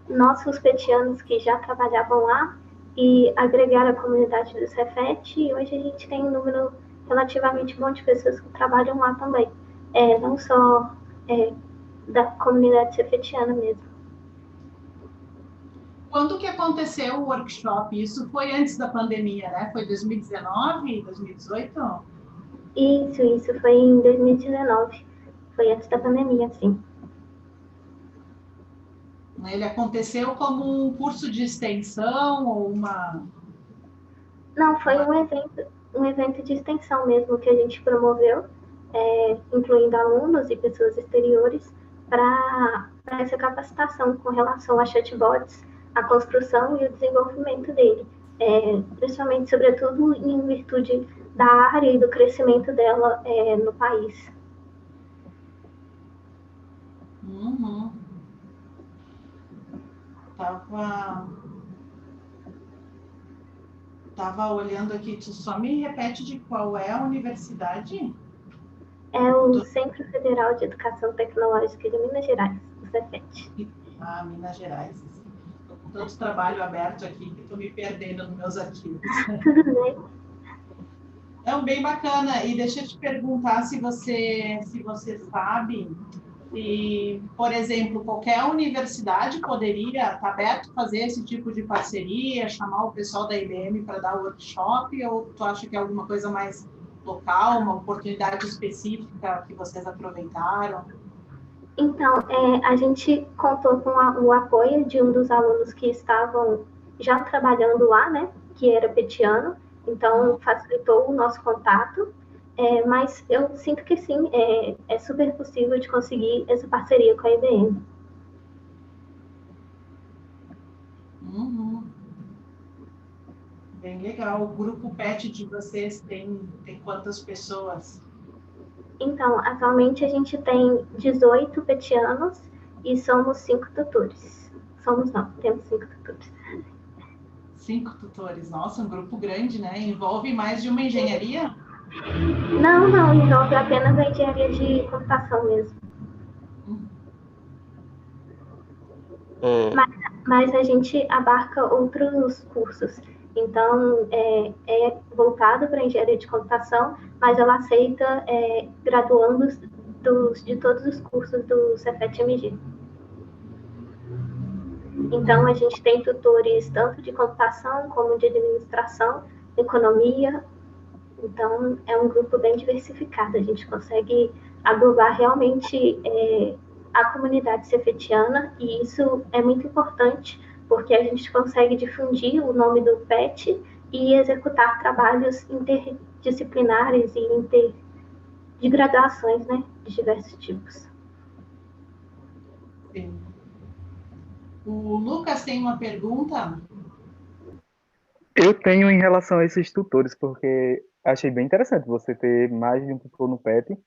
nossos petianos que já trabalhavam lá e agregar a comunidade do Cefet, e hoje a gente tem um número relativamente bom de pessoas que trabalham lá também, não só da comunidade cefetiana mesmo. Quando que aconteceu o workshop? Isso foi antes da pandemia, né? Foi 2019, 2018? Isso foi em 2019. Foi antes da pandemia, sim. Ele aconteceu como um curso de extensão ou uma... Não, foi um evento de extensão mesmo que a gente promoveu, incluindo alunos e pessoas exteriores, para essa capacitação com relação a chatbots, a construção e o desenvolvimento dele, principalmente, sobretudo, em virtude da área e do crescimento dela no país. Uhum. Tava olhando aqui, tu só me repete de qual é a universidade? É o Centro Federal de Educação Tecnológica de Minas Gerais, o Cefet. Ah, Minas Gerais. Estou com tanto trabalho aberto aqui que estou me perdendo nos meus arquivos. Tudo bem. É bem bacana. E deixa eu te perguntar se você sabe se, por exemplo, qualquer universidade poderia estar aberto a fazer esse tipo de parceria, chamar o pessoal da IBM para dar workshop, ou tu acha que é alguma coisa mais local, uma oportunidade específica que vocês aproveitaram? Então, a gente contou com o apoio de um dos alunos que estavam já trabalhando lá, né, que era petiano, então facilitou o nosso contato, mas eu sinto que sim, é super possível de conseguir essa parceria com a IBM. Uhum. Bem legal. O grupo PET de vocês tem quantas pessoas? Então, atualmente a gente tem 18 petianos e somos 5 tutores. Temos 5 tutores. 5 tutores. Nossa, um grupo grande, né? Envolve mais de uma engenharia? Não, envolve apenas a engenharia de computação mesmo. Mas a gente abarca outros cursos. Então, é voltado para a engenharia de computação, mas ela aceita graduandos de todos os cursos do Cefet-MG. Então, a gente tem tutores tanto de computação como de administração, economia. Então, é um grupo bem diversificado. A gente consegue aglobar realmente a comunidade cefetiana, e isso é muito importante, porque a gente consegue difundir o nome do PET e executar trabalhos interdisciplinares e de graduações, né, de diversos tipos. Sim. O Lucas tem uma pergunta? Eu tenho em relação a esses tutores, porque achei bem interessante você ter mais de um tutor no PET,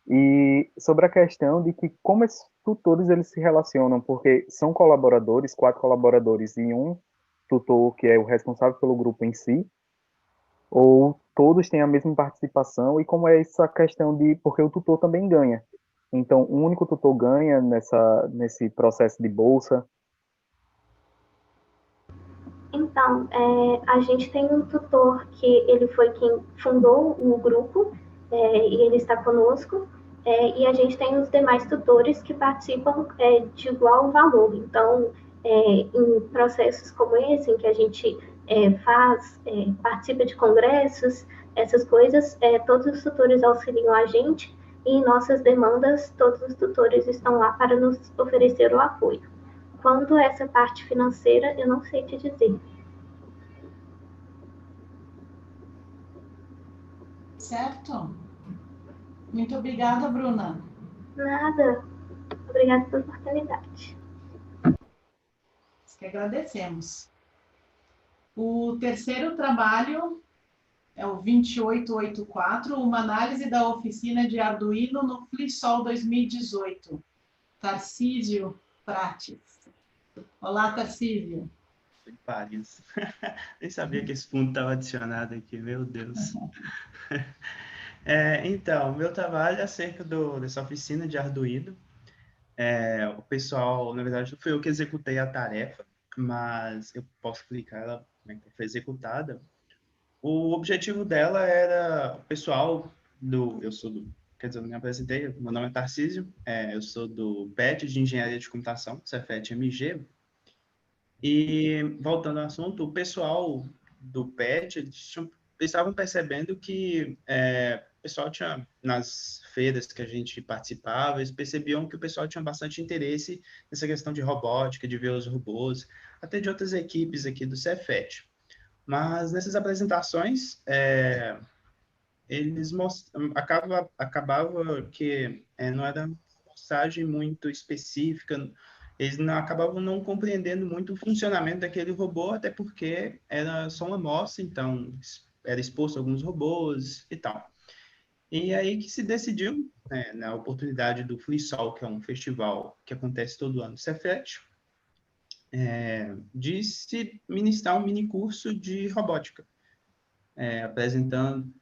e sobre a questão de que como esses tutores eles se relacionam, porque são colaboradores, 4 colaboradores e um tutor que é o responsável pelo grupo em si, ou todos têm a mesma participação, e como é essa questão de, porque o tutor também ganha. Então, um único tutor ganha nesse processo de bolsa. Então, a gente tem um tutor que ele foi quem fundou o grupo, e ele está conosco, e a gente tem os demais tutores que participam de igual valor. Então, em processos como esse, em que a gente participa de congressos, essas coisas, todos os tutores auxiliam a gente, e em nossas demandas, todos os tutores estão lá para nos oferecer o apoio. Quanto a essa parte financeira, eu não sei te dizer. Certo? Muito obrigada, Bruna. Nada. Obrigada pela oportunidade. Nós que agradecemos. O terceiro trabalho é o 2884, uma análise da oficina de Arduino no FliSol 2018. Tarcísio Prates. Olá, Tarcísio. Em Paris. Nem sabia que esse fundo estava adicionado aqui, meu Deus. Então, meu trabalho é acerca dessa oficina de Arduino. O pessoal, na verdade, não fui eu que executei a tarefa, mas eu posso explicar ela, como é que foi executada. O objetivo dela era, o pessoal quer dizer, eu não me apresentei, meu nome é Tarcísio, eu sou do PET de Engenharia de Computação, Cefet-MG, e voltando ao assunto, o pessoal do PET, eles estavam percebendo que o pessoal tinha, nas feiras que a gente participava, eles percebiam que o pessoal tinha bastante interesse nessa questão de robótica, de ver os robôs, até de outras equipes aqui do Cefet. Mas nessas apresentações, eles acabava que não era uma mensagem muito específica, eles acabavam não compreendendo muito o funcionamento daquele robô, até porque era só uma amostra, então era exposto a alguns robôs e tal. E aí que se decidiu, na oportunidade do FliSol, que é um festival que acontece todo ano no Cefet, de se ministrar um mini curso de robótica, apresentando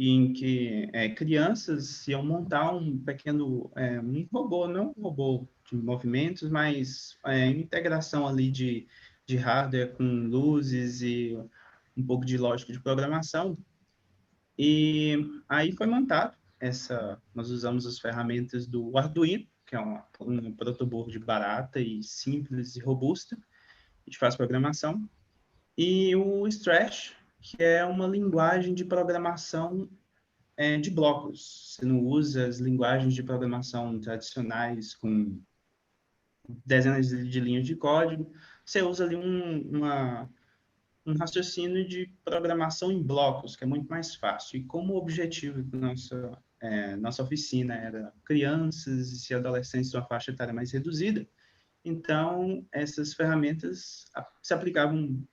em que crianças iam montar um pequeno um robô, não um robô de movimentos, mas integração ali de hardware com luzes e um pouco de lógica de programação. E aí foi montado nós usamos as ferramentas do Arduino, que é um protoboard barata e simples e robusta, a gente faz programação, e o Stretch, que é uma linguagem de programação de blocos. Você não usa as linguagens de programação tradicionais com dezenas de linhas de código, você usa ali um raciocínio de programação em blocos, que é muito mais fácil. E como o objetivo da nossa oficina era crianças e adolescentes de uma faixa etária mais reduzida, então essas ferramentas se aplicavam, no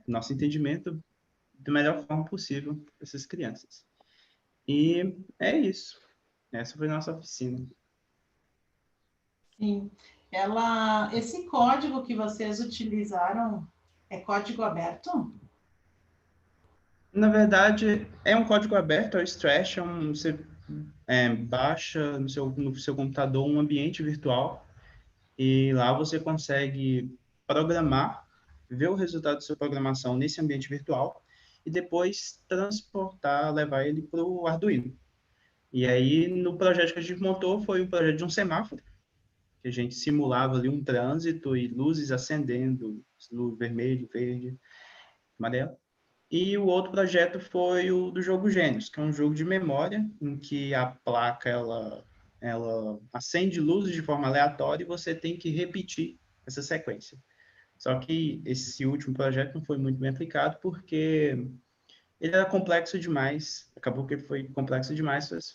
nosso entendimento, da melhor forma possível para essas crianças. E é isso. Essa foi a nossa oficina. Sim. Esse código que vocês utilizaram é código aberto? Na verdade, é um código aberto, é o Stretch, você baixa no seu computador um ambiente virtual e lá você consegue programar, ver o resultado da sua programação nesse ambiente virtual e depois levar ele para o Arduino. E aí, no projeto que a gente montou, foi o projeto de um semáforo, que a gente simulava ali um trânsito e luzes acendendo, luz vermelho, verde, amarelo. E o outro projeto foi o do jogo Gênios, que é um jogo de memória, em que a placa ela acende luzes de forma aleatória e você tem que repetir essa sequência. Só que esse último projeto não foi muito bem aplicado, porque ele era complexo demais, acabou que foi complexo demais para as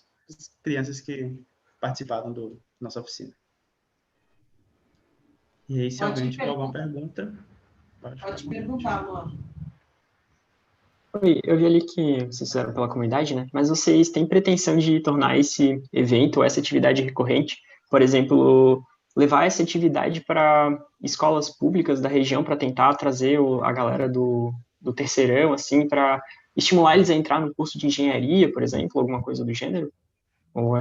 crianças que participaram da nossa oficina. E aí, se alguém tiver alguma pergunta, pode perguntar, Luan. Oi, eu vi ali que vocês fizeram pela comunidade, né? Mas vocês têm pretensão de tornar esse evento ou essa atividade recorrente? Por exemplo, levar essa atividade para escolas públicas da região para tentar trazer a galera do terceirão, assim, para estimular eles a entrar no curso de engenharia, por exemplo, alguma coisa do gênero? Ou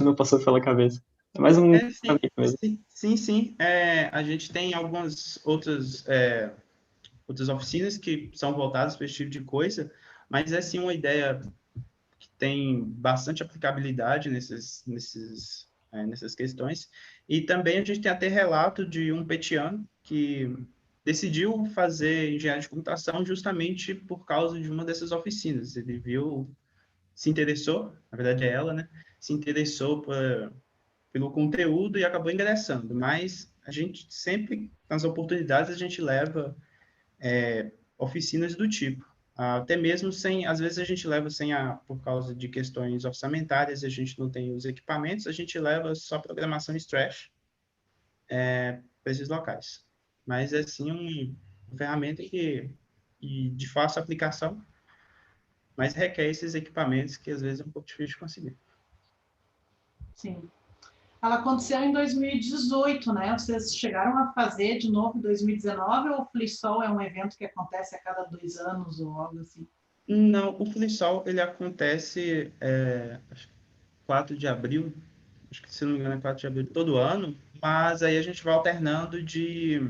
não passou pela cabeça? É mais um... Sim. A gente tem algumas outras oficinas que são voltadas para esse tipo de coisa, mas é sim uma ideia que tem bastante aplicabilidade nessas questões. E também a gente tem até relato de um petiano que decidiu fazer engenharia de computação justamente por causa de uma dessas oficinas. Ele se interessou, na verdade é ela, né? Se interessou pelo conteúdo e acabou ingressando. Mas a gente sempre, nas oportunidades, a gente leva oficinas do tipo. Até mesmo sem, às vezes a gente leva por causa de questões orçamentárias, a gente não tem os equipamentos, a gente leva só programação Stretch para esses locais. Mas é sim uma ferramenta que de fácil aplicação, mas requer esses equipamentos que às vezes é um pouco difícil de conseguir. Sim. Ela aconteceu em 2018, né? Vocês chegaram a fazer de novo em 2019 ou o FliSol é um evento que acontece a cada 2 anos ou algo assim? Não, o FliSol, ele acontece 4 de abril, acho que se não me engano é 4 de abril todo ano, mas aí a gente vai alternando de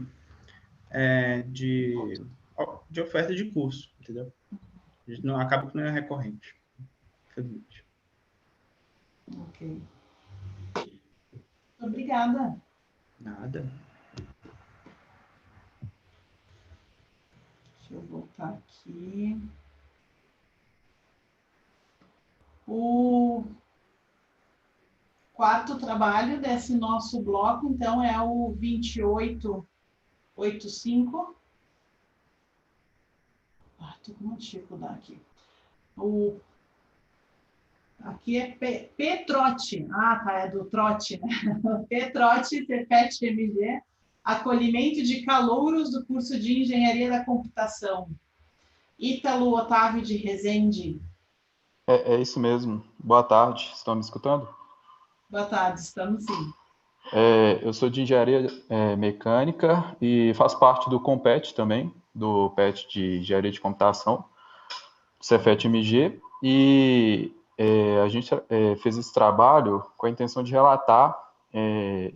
oferta de curso, entendeu? A gente não acaba que não é recorrente, infelizmente. Ok. Obrigada. Nada. Deixa eu voltar aqui. O quarto trabalho desse nosso bloco, então, é o 2885. Estou com uma dificuldade aqui. Aqui é P-Trote. Tá, é do trote, né? P-Trote, Cefet MG, acolhimento de calouros do curso de Engenharia da Computação. Ítalo Otávio de Rezende. É isso mesmo. Boa tarde. Estão me escutando? Boa tarde, estamos sim. Eu sou de Engenharia Mecânica e faço parte do COMPET também, do PET de Engenharia de Computação, Cefet MG, e a gente fez esse trabalho com a intenção de relatar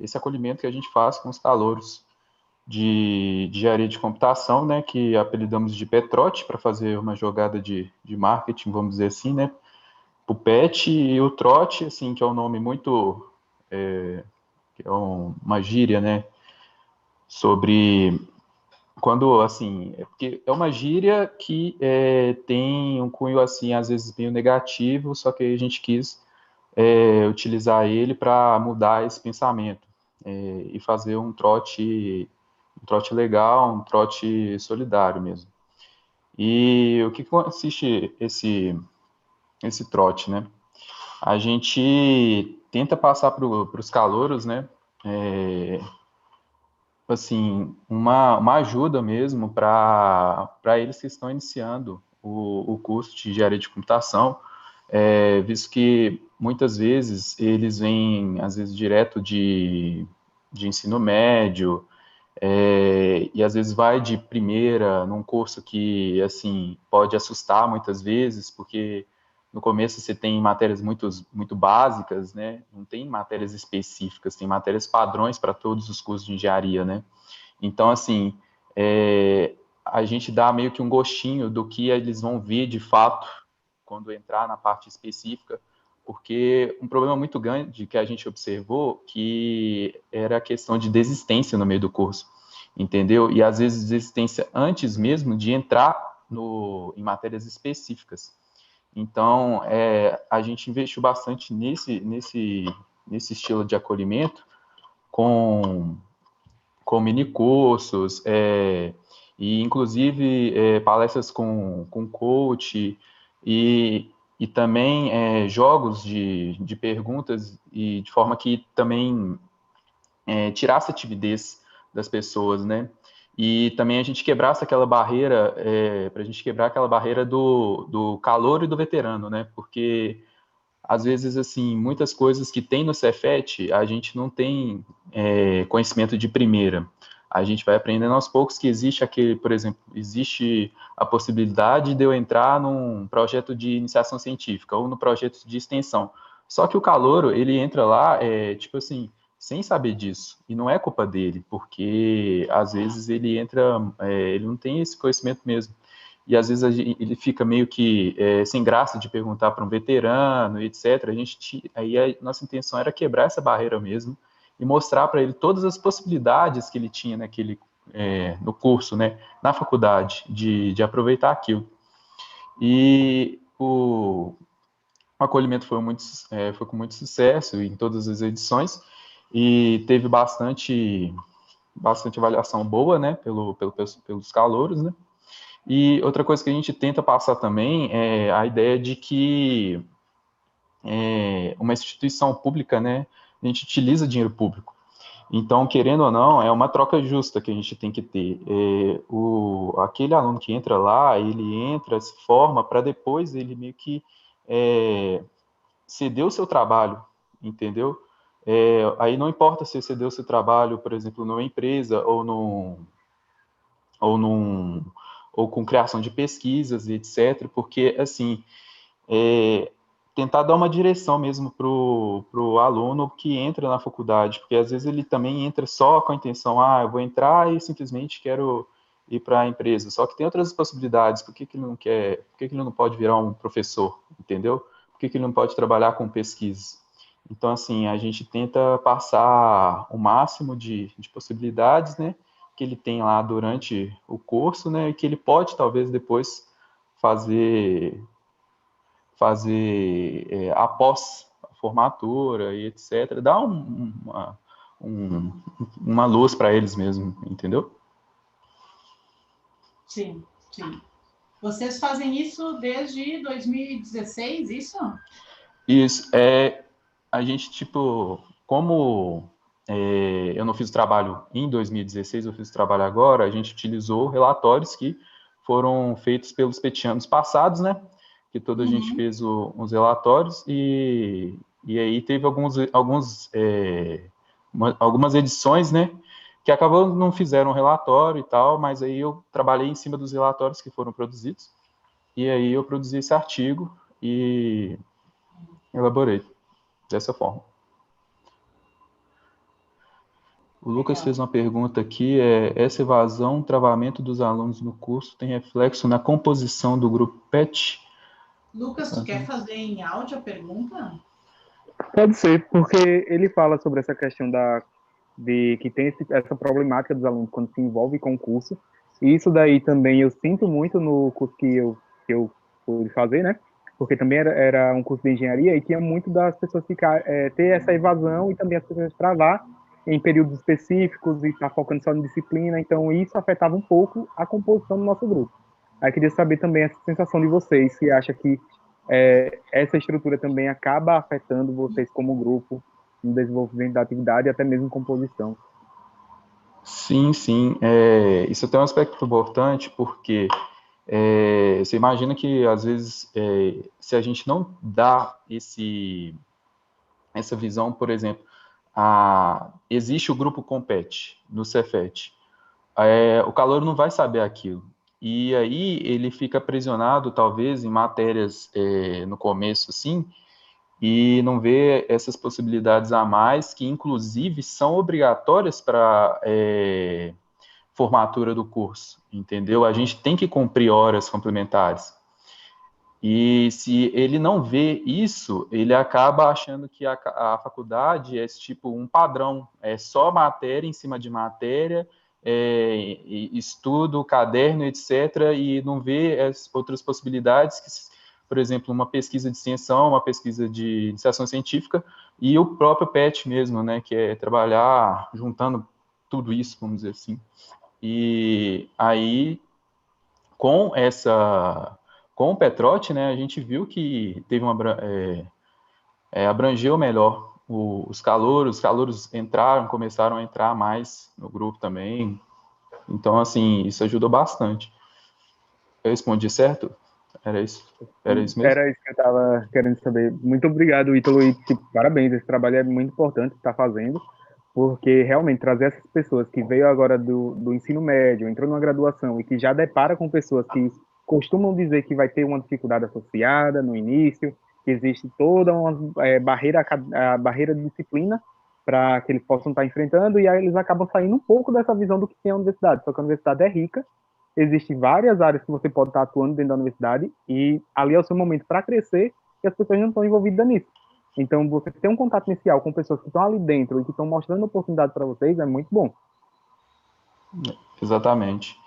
esse acolhimento que a gente faz com os calouros de engenharia de computação, né, que apelidamos de Petrote, para fazer uma jogada de marketing, vamos dizer assim, né, o PET e o trote, assim, que é um nome muito, que é uma gíria, né, sobre quando, assim, porque é uma gíria que tem um cunho, assim, às vezes meio negativo, só que a gente quis utilizar ele para mudar esse pensamento e fazer um trote legal, um trote solidário mesmo. E o que consiste esse trote, né? A gente tenta passar para os calouros, né? Assim, uma ajuda mesmo para eles que estão iniciando o curso de engenharia de computação, visto que muitas vezes eles vêm, às vezes, direto de ensino médio, e às vezes vai de primeira num curso que, assim, pode assustar muitas vezes, porque no começo você tem matérias muito básicas, né? Não tem matérias específicas, tem matérias padrões para todos os cursos de engenharia, né? Então, assim, a gente dá meio que um gostinho do que eles vão ver de fato quando entrar na parte específica, porque um problema muito grande que a gente observou que era a questão de desistência no meio do curso, entendeu? E às vezes desistência antes mesmo de entrar em matérias específicas. Então, a gente investiu bastante nesse estilo de acolhimento com mini cursos, e inclusive palestras com coach e também jogos de perguntas, e de forma que também tirasse a timidez das pessoas, né? E também a gente quebrasse aquela barreira, para a gente quebrar aquela barreira do calouro e do veterano, né? Porque às vezes, assim, muitas coisas que tem no Cefet, a gente não tem conhecimento de primeira. A gente vai aprendendo aos poucos que existe por exemplo, existe a possibilidade de eu entrar num projeto de iniciação científica ou no projeto de extensão. Só que o calouro, ele entra lá, tipo assim, sem saber disso. E não é culpa dele, porque às vezes ele entra, ele não tem esse conhecimento mesmo. E às vezes ele fica meio que sem graça de perguntar para um veterano, etc. Aí a nossa intenção era quebrar essa barreira mesmo e mostrar para ele todas as possibilidades que ele tinha no curso, né, na faculdade, de aproveitar aquilo. E o acolhimento foi com muito sucesso em todas as edições e teve bastante avaliação boa, né, pelos calouros, né. E outra coisa que a gente tenta passar também é a ideia de que uma instituição pública, né, a gente utiliza dinheiro público. Então, querendo ou não, é uma troca justa que a gente tem que ter. Aquele aluno que entra lá, ele entra, se forma, para depois ele meio que ceder o seu trabalho, entendeu? Aí não importa se ceder o seu trabalho, por exemplo, numa empresa ou com criação de pesquisas e etc., porque, assim, tentar dar uma direção mesmo para o aluno que entra na faculdade, porque às vezes ele também entra só com a intenção, eu vou entrar e simplesmente quero ir para a empresa, só que tem outras possibilidades, por que ele não quer, por que ele não pode virar um professor, entendeu? Por que ele não pode trabalhar com pesquisa? Então, assim, a gente tenta passar o máximo de possibilidades, né, que ele tem lá durante o curso, né, e que ele pode, talvez, depois fazer após a formatura e etc., dar uma luz para eles mesmo, entendeu? Sim, sim. Vocês fazem isso desde 2016, isso? Isso. A gente, tipo, como eu não fiz o trabalho em 2016, eu fiz o trabalho agora, a gente utilizou relatórios que foram feitos pelos petianos passados, né? Que toda a gente fez uns relatórios e aí teve algumas edições, né? Que acabou não fizeram relatório e tal, mas aí eu trabalhei em cima dos relatórios que foram produzidos e aí eu produzi esse artigo e elaborei dessa forma. O Lucas fez uma pergunta aqui, essa evasão, travamento dos alunos no curso tem reflexo na composição do grupo PET? Lucas, tu quer fazer em áudio a pergunta? Pode ser, porque ele fala sobre essa questão de que tem essa problemática dos alunos quando se envolve com o curso, e isso daí também eu sinto muito no curso que eu fui fazer, né? Porque também era um curso de engenharia e tinha muito das pessoas ter essa evasão e também as pessoas travar em períodos específicos e estar focando só em disciplina, então isso afetava um pouco a composição do nosso grupo. Aí queria saber também essa sensação de vocês, se acha que essa estrutura também acaba afetando vocês como grupo no desenvolvimento da atividade e até mesmo composição. Sim, sim. Isso tem um aspecto importante, porque você imagina que, às vezes, se a gente não dá essa visão, por exemplo, existe o grupo Compete no Cefet, o calouro não vai saber aquilo. E aí ele fica aprisionado, talvez, em matérias no começo, assim, e não vê essas possibilidades a mais, que inclusive são obrigatórias para formatura do curso, entendeu? A gente tem que cumprir horas complementares. E se ele não vê isso, ele acaba achando que a faculdade é tipo um padrão, é só matéria em cima de matéria, estudo, caderno, etc., e não vê as outras possibilidades, que, por exemplo, uma pesquisa de extensão, uma pesquisa de iniciação científica, e o próprio PET mesmo, né, que é trabalhar juntando tudo isso, vamos dizer assim. E aí, com o Petrote, né, a gente viu que teve abrangeu melhor os calouros começaram a entrar mais no grupo também. Então, assim, isso ajudou bastante. Eu respondi certo? Era isso mesmo? Era isso que eu estava querendo saber. Muito obrigado, Ítalo, e parabéns, esse trabalho é muito importante que está fazendo, porque realmente trazer essas pessoas que veio agora do ensino médio, entrou numa graduação e que já depara com pessoas que costumam dizer que vai ter uma dificuldade associada no início, que existe toda uma a barreira de disciplina para que eles possam estar enfrentando, e aí eles acabam saindo um pouco dessa visão do que tem a universidade, só que a universidade é rica, existem várias áreas que você pode estar atuando dentro da universidade, e ali é o seu momento para crescer, e as pessoas não estão envolvidas nisso. Então, você ter um contato inicial com pessoas que estão ali dentro e que estão mostrando oportunidade para vocês é muito bom. Exatamente.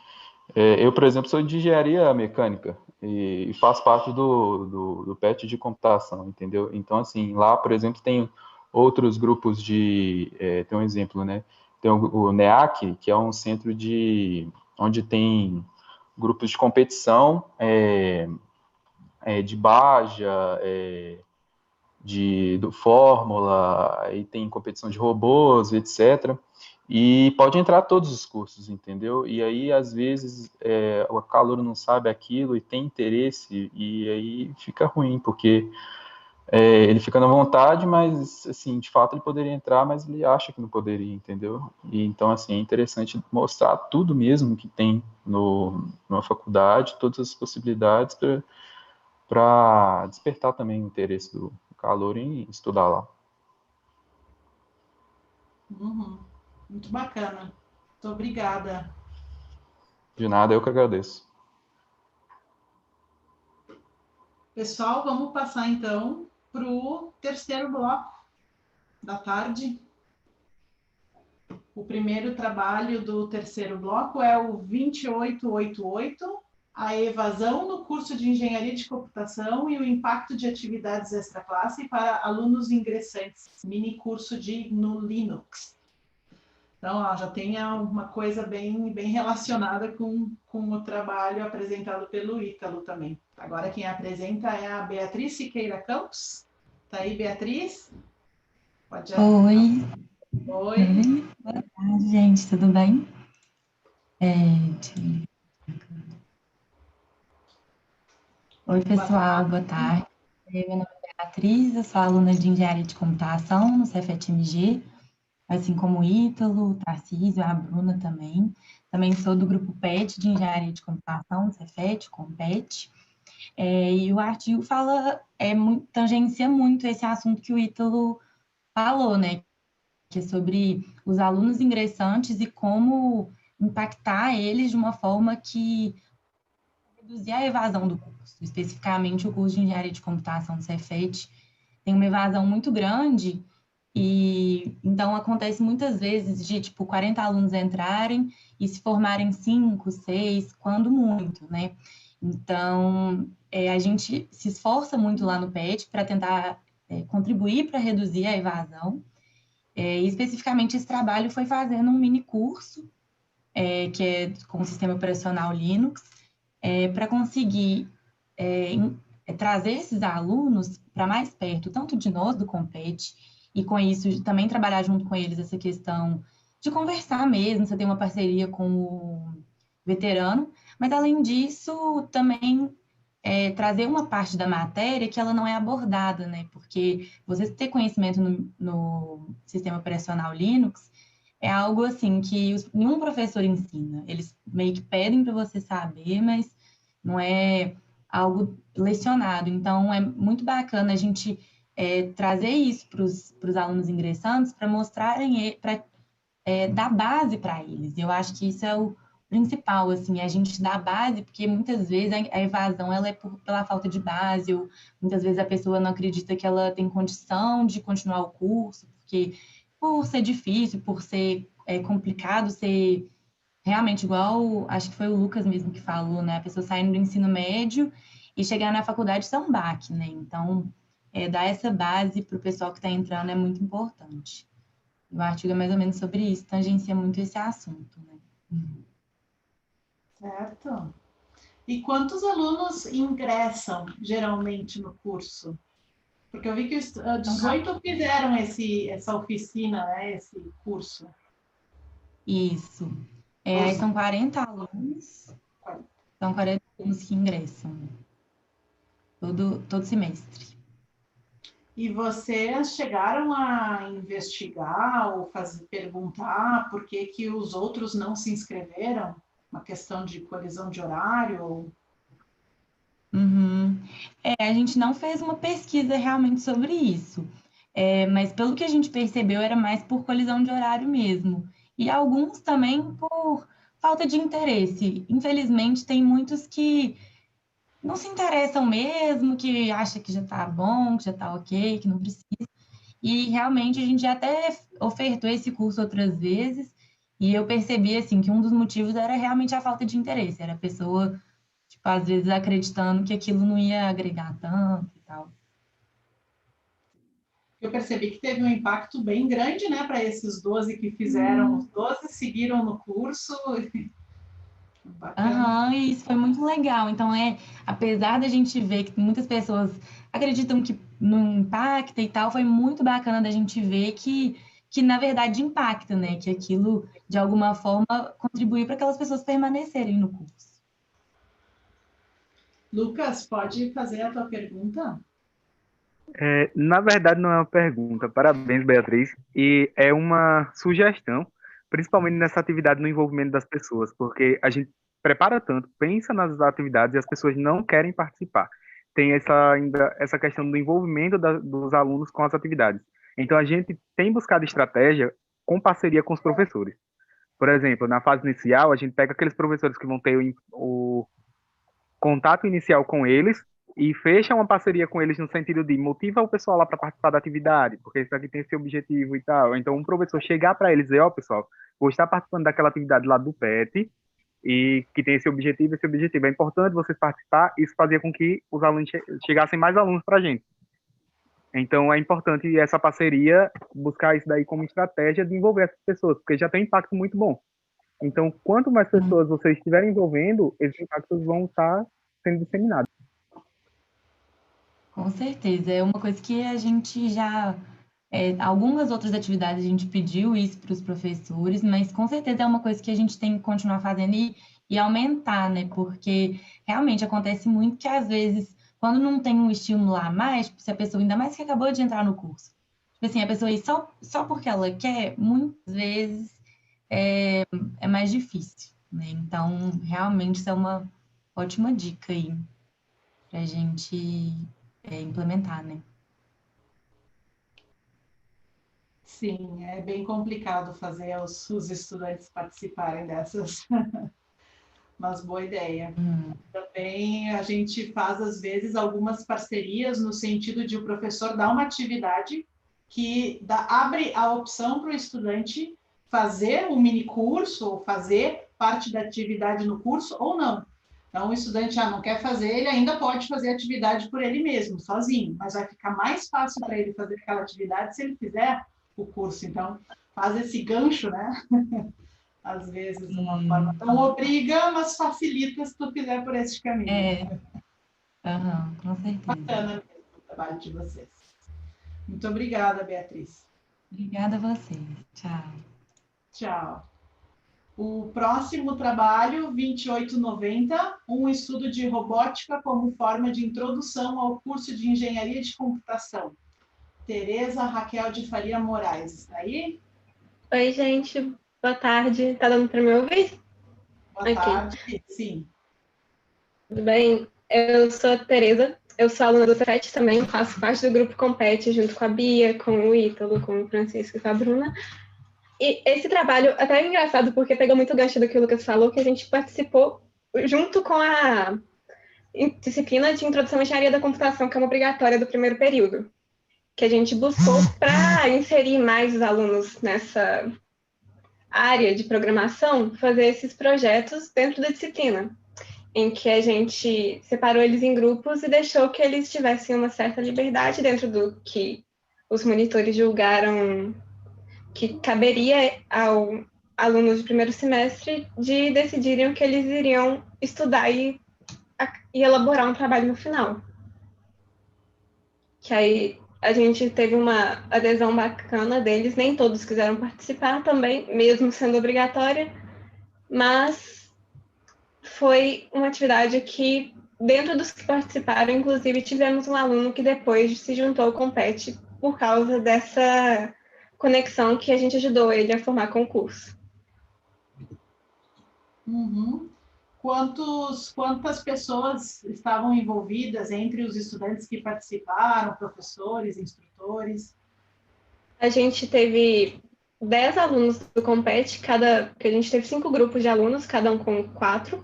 Eu, por exemplo, sou de engenharia mecânica e faço parte do PET de computação, entendeu? Então, assim, lá, por exemplo, tem outros grupos tem um exemplo, né? Tem o NEAC, que é um centro onde tem grupos de competição, de Baja, do Fórmula, aí tem competição de robôs, etc. E pode entrar todos os cursos, entendeu? E aí, às vezes, o calouro não sabe aquilo e tem interesse, e aí fica ruim, porque ele fica na vontade, mas, assim, de fato ele poderia entrar, mas ele acha que não poderia, entendeu? E, então, assim, é interessante mostrar tudo mesmo que tem numa faculdade, todas as possibilidades para despertar também o interesse do calouro em estudar lá. Muito bacana. Muito obrigada. De nada, eu que agradeço. Pessoal, vamos passar então para o terceiro bloco da tarde. O primeiro trabalho do terceiro bloco é o 2888, a evasão no curso de Engenharia de Computação e o impacto de atividades extraclasse para alunos ingressantes, mini curso no Linux. Então, já tem uma coisa bem relacionada com o trabalho apresentado pelo Ítalo também. Agora quem apresenta é a Beatriz Siqueira Campos. Tá aí, Beatriz? Pode Oi. Oi. Boa tarde, gente. Tudo bem? Oi, pessoal. Boa tarde. Meu nome é Beatriz, eu sou aluna de Engenharia de Computação no Cefet-MG, assim como o Ítalo, o Tarcísio, a Bruna também. Também sou do grupo PET de Engenharia de Computação, no Cefet, com PET. E o artigo tangencia muito esse assunto que o Ítalo falou, né? Que é sobre os alunos ingressantes e como impactar eles de uma forma que reduzir a evasão do curso. Especificamente, o curso de Engenharia de Computação do Cefet tem uma evasão muito grande e então acontece muitas vezes de 40 alunos entrarem e se formarem 5, 6, quando muito, né? Então, a gente se esforça muito lá no PET para tentar contribuir para reduzir a evasão. E especificamente esse trabalho foi fazendo um mini curso, que é com o sistema operacional Linux, para conseguir trazer esses alunos para mais perto, tanto de nós do Compete, e com isso também trabalhar junto com eles essa questão de conversar mesmo, você tem uma parceria com o veterano, mas além disso também trazer uma parte da matéria que ela não é abordada, né? Porque você ter conhecimento no sistema operacional Linux é algo assim que nenhum professor ensina. Eles meio que pedem para você saber, mas não é algo lecionado. Então, é muito bacana a gente trazer isso para os alunos ingressantes, para mostrarem, para dar base para eles. Eu acho que isso é o principal, assim, a gente dá base, porque muitas vezes a evasão ela é pela falta de base, ou muitas vezes a pessoa não acredita que ela tem condição de continuar o curso, porque por ser difícil, por ser complicado, ser realmente igual, acho que foi o Lucas mesmo que falou, né? A pessoa saindo do ensino médio e chegar na faculdade isso é um baque, né? Então, dar essa base para o pessoal que está entrando é muito importante. O artigo é mais ou menos sobre isso, tangencia muito esse assunto, né? Certo. E quantos alunos ingressam geralmente no curso? Porque eu vi que os 18 fizeram essa oficina, né? Esse curso. Isso. São 40 alunos. São 40 alunos que ingressam. Todo semestre. E vocês chegaram a investigar ou perguntar por que os outros não se inscreveram? Uma questão de colisão de horário? Uhum. A gente não fez uma pesquisa realmente sobre isso, mas pelo que a gente percebeu era mais por colisão de horário mesmo, e alguns também por falta de interesse. Infelizmente, tem muitos que não se interessam mesmo, que acham que já está bom, que já está ok, que não precisa, e realmente a gente já até ofertou esse curso outras vezes, e eu percebi assim, que um dos motivos era realmente a falta de interesse, era a pessoa às vezes acreditando que aquilo não ia agregar tanto e tal. Eu percebi que teve um impacto bem grande, né, para esses 12 que fizeram, os 12 seguiram no curso, Aham, e isso foi muito legal. Então, apesar da gente ver que muitas pessoas acreditam que não impacta e tal, foi muito bacana da gente ver que na verdade impacta, né? Que aquilo, de alguma forma, contribuiu para aquelas pessoas permanecerem no curso. Lucas, pode fazer a tua pergunta? Na verdade, não é uma pergunta. Parabéns, Beatriz. E é uma sugestão, principalmente nessa atividade no envolvimento das pessoas, porque a gente prepara tanto, pensa nas atividades e as pessoas não querem participar. Tem ainda essa questão do envolvimento dos alunos com as atividades. Então, a gente tem buscado estratégia com parceria com os professores. Por exemplo, na fase inicial, a gente pega aqueles professores que vão ter o contato inicial com eles e fecha uma parceria com eles no sentido de motiva o pessoal lá para participar da atividade, porque isso aqui tem esse objetivo e tal. Então, um professor chegar para eles e dizer, ó, pessoal, vou estar participando daquela atividade lá do PET e que tem esse objetivo. É importante vocês participar. Isso fazia com que os alunos chegassem mais alunos para a gente. Então, é importante essa parceria, buscar isso daí como estratégia de envolver essas pessoas, porque já tem um impacto muito bom. Então, quanto mais pessoas vocês estiverem envolvendo, esses impactos vão estar sendo disseminados. Com certeza, é uma coisa que a gente já, algumas outras atividades a gente pediu isso para os professores, mas com certeza é uma coisa que a gente tem que continuar fazendo e aumentar, né? Porque realmente acontece muito que às vezes, quando não tem um estímulo a mais, tipo, se a pessoa, ainda mais que acabou de entrar no curso, tipo assim, a pessoa ir só porque ela quer, muitas vezes é mais difícil, né? Então, realmente, isso é uma ótima dica aí para a gente implementar, né? Sim, é bem complicado fazer os estudantes participarem dessas, mas boa ideia. Também a gente faz, às vezes, algumas parcerias no sentido de o professor dar uma atividade que abre a opção para o estudante fazer um mini curso, ou fazer parte da atividade no curso, ou não. Então, o estudante não quer fazer, ele ainda pode fazer a atividade por ele mesmo, sozinho, mas vai ficar mais fácil para ele fazer aquela atividade se ele fizer o curso. Então, faz esse gancho, né? Às vezes, de uma forma não obriga, mas facilita se tu fizer por esse caminho. Com certeza. Bacana mesmo o trabalho de vocês. Muito obrigada, Beatriz. Obrigada a vocês. Tchau. Tchau. O próximo trabalho, 2890, um estudo de robótica como forma de introdução ao curso de engenharia de computação. Tereza Raquel de Faria Moraes, está aí? Oi, gente. Boa tarde. Tá dando para me ouvir? Boa tarde, sim. Tudo bem? Eu sou a Tereza, eu sou aluna do Cefet também, faço parte do grupo Compete, junto com a Bia, com o Ítalo, com o Francisco e com a Bruna. E esse trabalho até é engraçado, porque pegou muito gancho do que o Lucas falou, que a gente participou junto com a disciplina de Introdução à Engenharia da Computação, que é uma obrigatória do primeiro período, que a gente buscou para inserir mais os alunos nessa área de programação, fazer esses projetos dentro da disciplina, em que a gente separou eles em grupos e deixou que eles tivessem uma certa liberdade dentro do que os monitores julgaram que caberia ao alunos de primeiro semestre de decidirem o que eles iriam estudar e elaborar um trabalho no final. Que aí a gente teve uma adesão bacana deles, nem todos quiseram participar também, mesmo sendo obrigatória, mas foi uma atividade que, dentro dos que participaram, inclusive tivemos um aluno que depois se juntou ao Compete por causa dessa conexão que a gente ajudou ele a formar com o curso. Quantas pessoas estavam envolvidas entre os estudantes que participaram, professores, instrutores? A gente teve 10 alunos do Compete, que a gente teve 5 grupos de alunos, cada um com 4.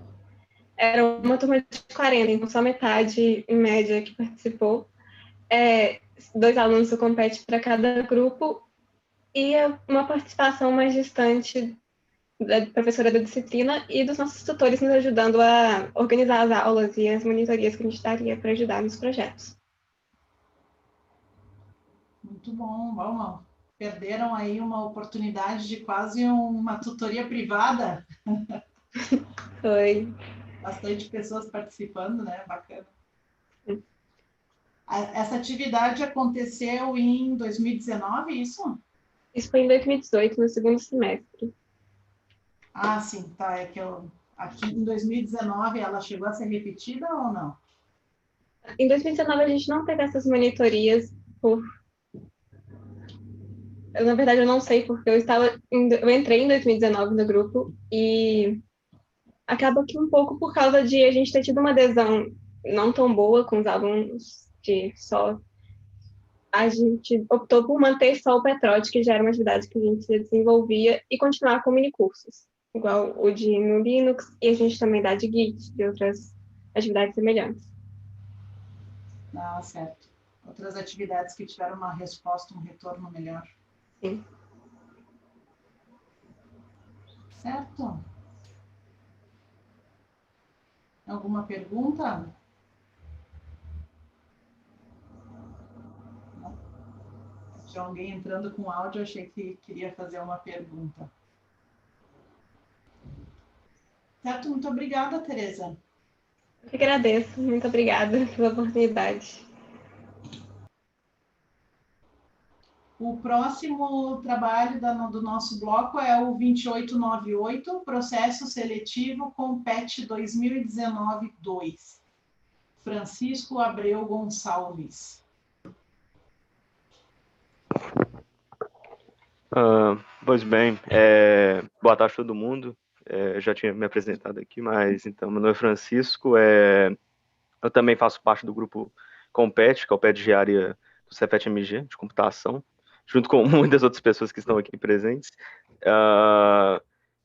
Era uma turma de 40, então só metade, em média, que participou. 2 alunos do Compete para cada grupo e uma participação mais distante da professora da disciplina e dos nossos tutores nos ajudando a organizar as aulas e as monitorias que a gente daria para ajudar nos projetos. Muito bom. Perderam aí uma oportunidade de quase uma tutoria privada. Foi. Bastante pessoas participando, né? Bacana. Essa atividade aconteceu em 2019, isso? Isso foi em 2018, no segundo semestre. Ah, sim, tá. É que aqui em 2019 ela chegou a ser repetida ou não? Em 2019 a gente não teve essas monitorias na verdade, eu não sei porque eu entrei em 2019 no grupo e acaba que um pouco por causa de a gente ter tido uma adesão não tão boa com os alunos, a gente optou por manter só o Petrote, que já era uma atividade que a gente desenvolvia, e continuar com minicursos, igual o de no Linux, e a gente também dá de Git, de outras atividades semelhantes. Ah, certo. Outras atividades que tiveram uma resposta, um retorno melhor. Sim. Certo. Alguma pergunta? Não. Tinha alguém entrando com áudio, achei que queria fazer uma pergunta. Certo, muito obrigada, Tereza. Eu que agradeço, muito obrigada pela oportunidade. O próximo trabalho do nosso bloco é o 2898, Processo Seletivo com PET 2019-2. Francisco Abreu Gonçalves. Pois bem, boa tarde a todo mundo. Já tinha me apresentado aqui, mas então, meu nome é Francisco. Eu também faço parte do grupo Compete, que é o PET de área do Cefet-MG, de computação, junto com muitas outras pessoas que estão aqui presentes.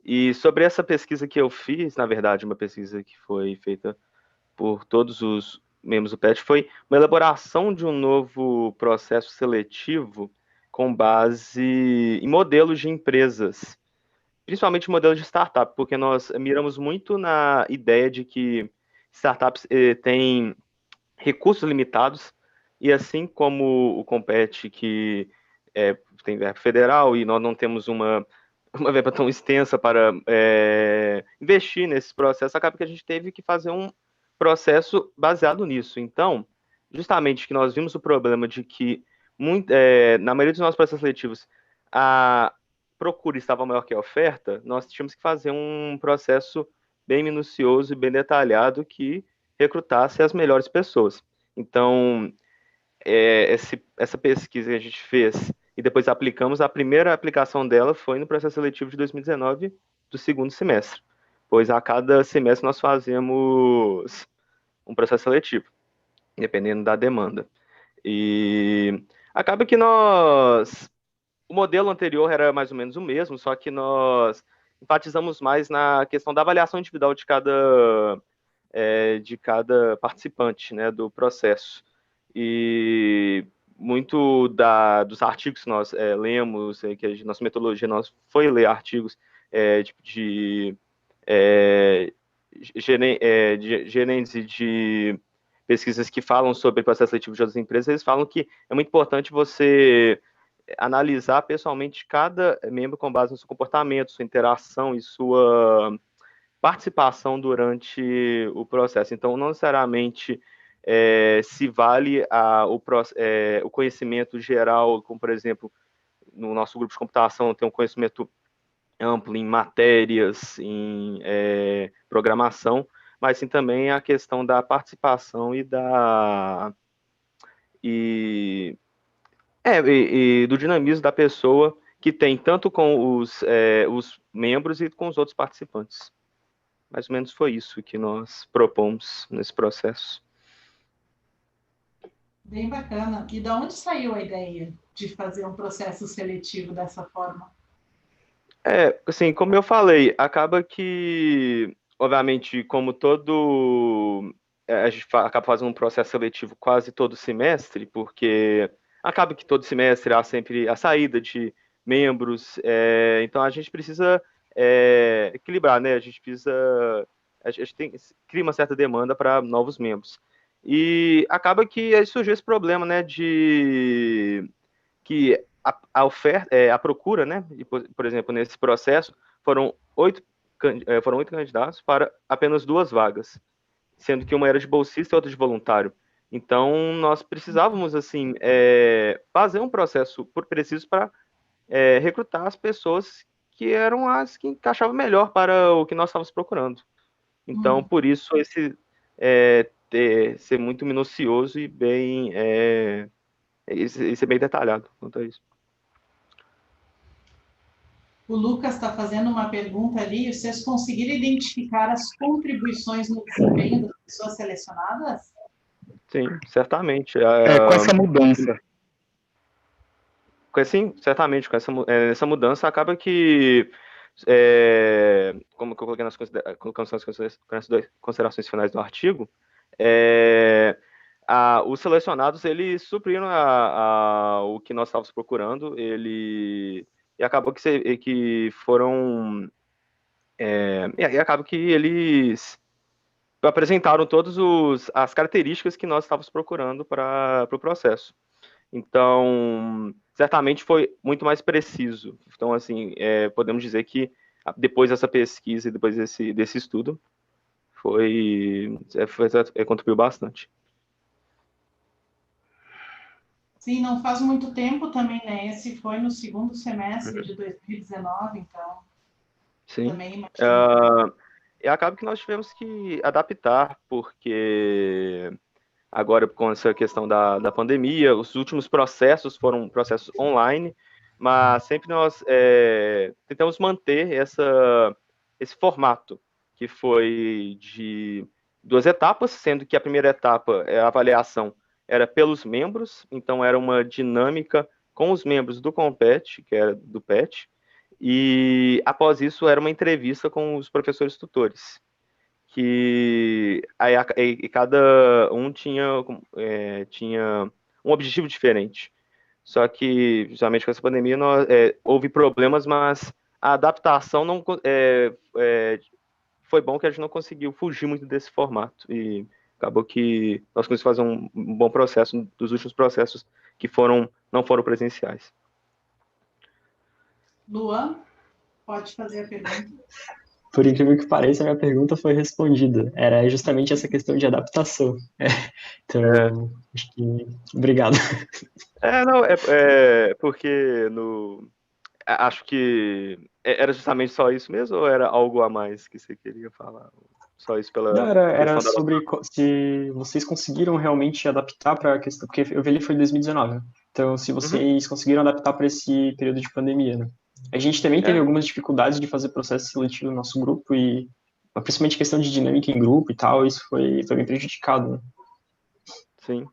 E sobre essa pesquisa que eu fiz, na verdade, uma pesquisa que foi feita por todos os membros do PET, foi uma elaboração de um novo processo seletivo com base em modelos de empresas, principalmente modelos de startup, porque nós miramos muito na ideia de que startups têm recursos limitados, e assim como o Compete, que tem verba federal, e nós não temos uma verba tão extensa para investir nesse processo, acaba que a gente teve que fazer um processo baseado nisso. Então, justamente que nós vimos o problema de que, na maioria dos nossos processos seletivos, a procura estava maior que a oferta, nós tínhamos que fazer um processo bem minucioso e bem detalhado que recrutasse as melhores pessoas. Então, essa pesquisa que a gente fez e depois aplicamos, a primeira aplicação dela foi no processo seletivo de 2019, do segundo semestre, pois a cada semestre nós fazemos um processo seletivo, dependendo da demanda. E acaba que o modelo anterior era mais ou menos o mesmo, só que nós enfatizamos mais na questão da avaliação individual de cada participante, né, do processo. E muito dos artigos que nós lemos, que a nossa metodologia foi ler artigos de gerentes e de pesquisas que falam sobre processo seletivo de outras empresas, eles falam que é muito importante você analisar pessoalmente cada membro com base no seu comportamento, sua interação e sua participação durante o processo. Então, não necessariamente se vale o conhecimento geral, como, por exemplo, no nosso grupo de computação, tem um conhecimento amplo em matérias, em programação, mas sim também a questão da participação e do dinamismo da pessoa que tem tanto com os membros e com os outros participantes. Mais ou menos foi isso que nós propomos nesse processo. Bem bacana. E de onde saiu a ideia de fazer um processo seletivo dessa forma? Assim, como eu falei, acaba que, obviamente, como a gente acaba fazendo um processo seletivo quase todo semestre, porque acaba que todo semestre há sempre a saída de membros, então a gente precisa equilibrar, né? A gente cria uma certa demanda para novos membros. E acaba que aí surgiu esse problema, né, de que a oferta, a procura, né, por exemplo, nesse processo, foram 8 foram 8 candidatos para apenas 2 vagas, sendo que uma era de bolsista e outra de voluntário. Então, nós precisávamos, assim, fazer um processo preciso para recrutar as pessoas que eram as que encaixavam melhor para o que nós estávamos procurando. Então, por isso, ser muito minucioso e bem, ser bem detalhado quanto a isso. O Lucas está fazendo uma pergunta ali. Vocês conseguiram identificar as contribuições no desempenho das pessoas selecionadas? Sim, certamente. Com essa mudança. Sim, certamente. Com essa mudança, acaba que, como que eu coloquei nas considerações finais do artigo, os selecionados, eles supriram o que nós estávamos procurando, e acabou que foram... e acaba que eles apresentaram todas as características que nós estávamos procurando para o processo. Então, certamente foi muito mais preciso. Então, assim, podemos dizer que depois dessa pesquisa e depois desse estudo, contribuiu bastante. Sim, não faz muito tempo também, né? Esse foi no segundo semestre de 2019, então... Sim. Também imagino. E acaba que nós tivemos que adaptar, porque agora, com essa questão da pandemia, os últimos processos foram processos online, mas sempre nós tentamos manter esse formato, que foi de 2 etapas, sendo que a primeira etapa, a avaliação, era pelos membros, então era uma dinâmica com os membros do COMPET, que era do PET, e após isso era uma entrevista com os professores tutores, que cada um tinha um objetivo diferente. Só que, justamente com essa pandemia, houve problemas, mas a adaptação não foi bom, que a gente não conseguiu fugir muito desse formato, e acabou que nós conseguimos fazer um bom processo dos últimos processos que não foram presenciais. Luan, pode fazer a pergunta. Por incrível que pareça, a minha pergunta foi respondida. Era justamente essa questão de adaptação. Então, acho que... Obrigado. Não, porque acho que era justamente só isso mesmo, ou era algo a mais que você queria falar? Só isso pela... Não, era sobre se vocês conseguiram realmente adaptar para a questão, porque eu vi ali foi 2019, né? Então, se vocês conseguiram adaptar para esse período de pandemia, né? A gente também teve algumas dificuldades de fazer processo seletivo no nosso grupo, e principalmente questão de dinâmica em grupo e tal, isso foi bem prejudicado, né? Sim.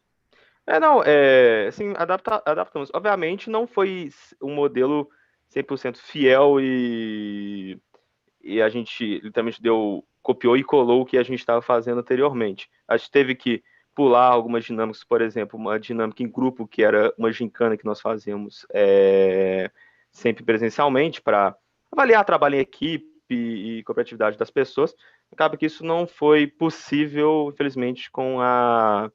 Assim, adaptamos. Obviamente, não foi um modelo 100% fiel, e a gente literalmente copiou e colou o que a gente estava fazendo anteriormente. A gente teve que pular algumas dinâmicas, por exemplo, uma dinâmica em grupo, que era uma gincana que nós fazíamos sempre presencialmente, para avaliar trabalho em equipe e cooperatividade das pessoas. Acaba que isso não foi possível, infelizmente, com a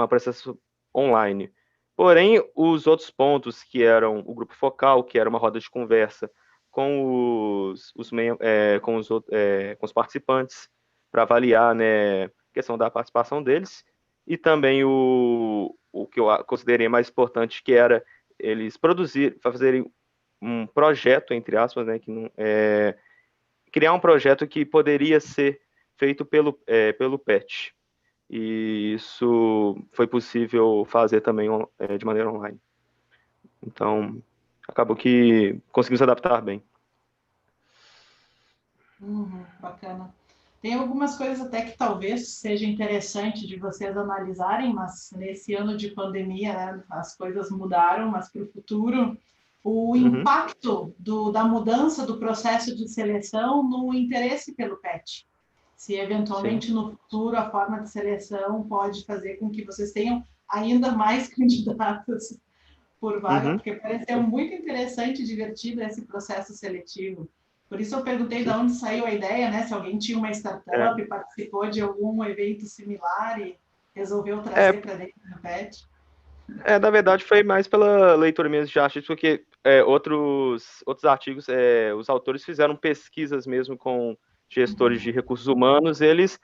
processo online. Porém, os outros pontos, que eram o grupo focal, que era uma roda de conversa com os participantes, para avaliar, né, a questão da participação deles, e também o que eu considerei mais importante, que era eles fazerem um projeto, entre aspas, né, criar um projeto que poderia ser feito pelo PET. E isso foi possível fazer também de maneira online. Então, acabou que conseguimos se adaptar bem. Bacana. Tem algumas coisas até que talvez seja interessante de vocês analisarem, mas nesse ano de pandemia, né, as coisas mudaram, mas para o futuro, o impacto da mudança do processo de seleção no interesse pelo PET. Se eventualmente no futuro a forma de seleção pode fazer com que vocês tenham ainda mais candidatos por vaga, porque pareceu muito interessante e divertido esse processo seletivo. Por isso eu perguntei de onde saiu a ideia, né? Se alguém tinha uma startup, participou de algum evento similar e resolveu trazer para dentro do PET. Na verdade, foi mais pela leitura mesmo de artigos, porque outros artigos, os autores fizeram pesquisas mesmo com gestores de recursos humanos, eles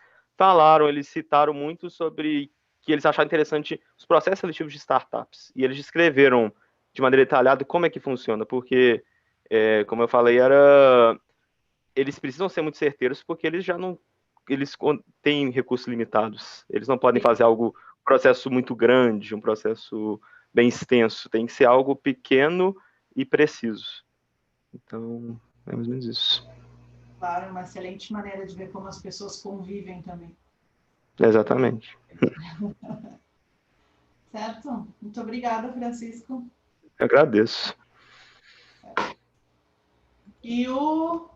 citaram muito sobre que eles acharam interessante os processos seletivos de startups, e eles descreveram de maneira detalhada como é que funciona, porque, como eu falei, eles precisam ser muito certeiros, porque eles têm recursos limitados, eles não podem fazer um processo muito grande, um processo bem extenso, tem que ser algo pequeno e preciso. Então, é mais ou menos isso. Claro, uma excelente maneira de ver como as pessoas convivem também. Exatamente. Certo? Muito obrigada, Francisco. Eu agradeço. E o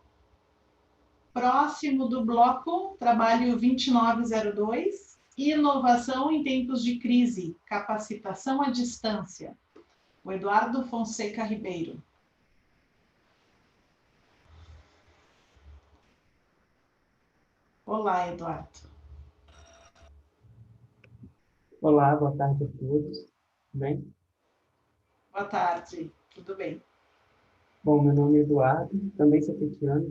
próximo do bloco, trabalho 2902, inovação em tempos de crise, capacitação à distância. O Eduardo Fonseca Ribeiro. Olá, Eduardo. Olá, boa tarde a todos. Tudo bem? Boa tarde, tudo bem. Bom, meu nome é Eduardo, também sou petiano,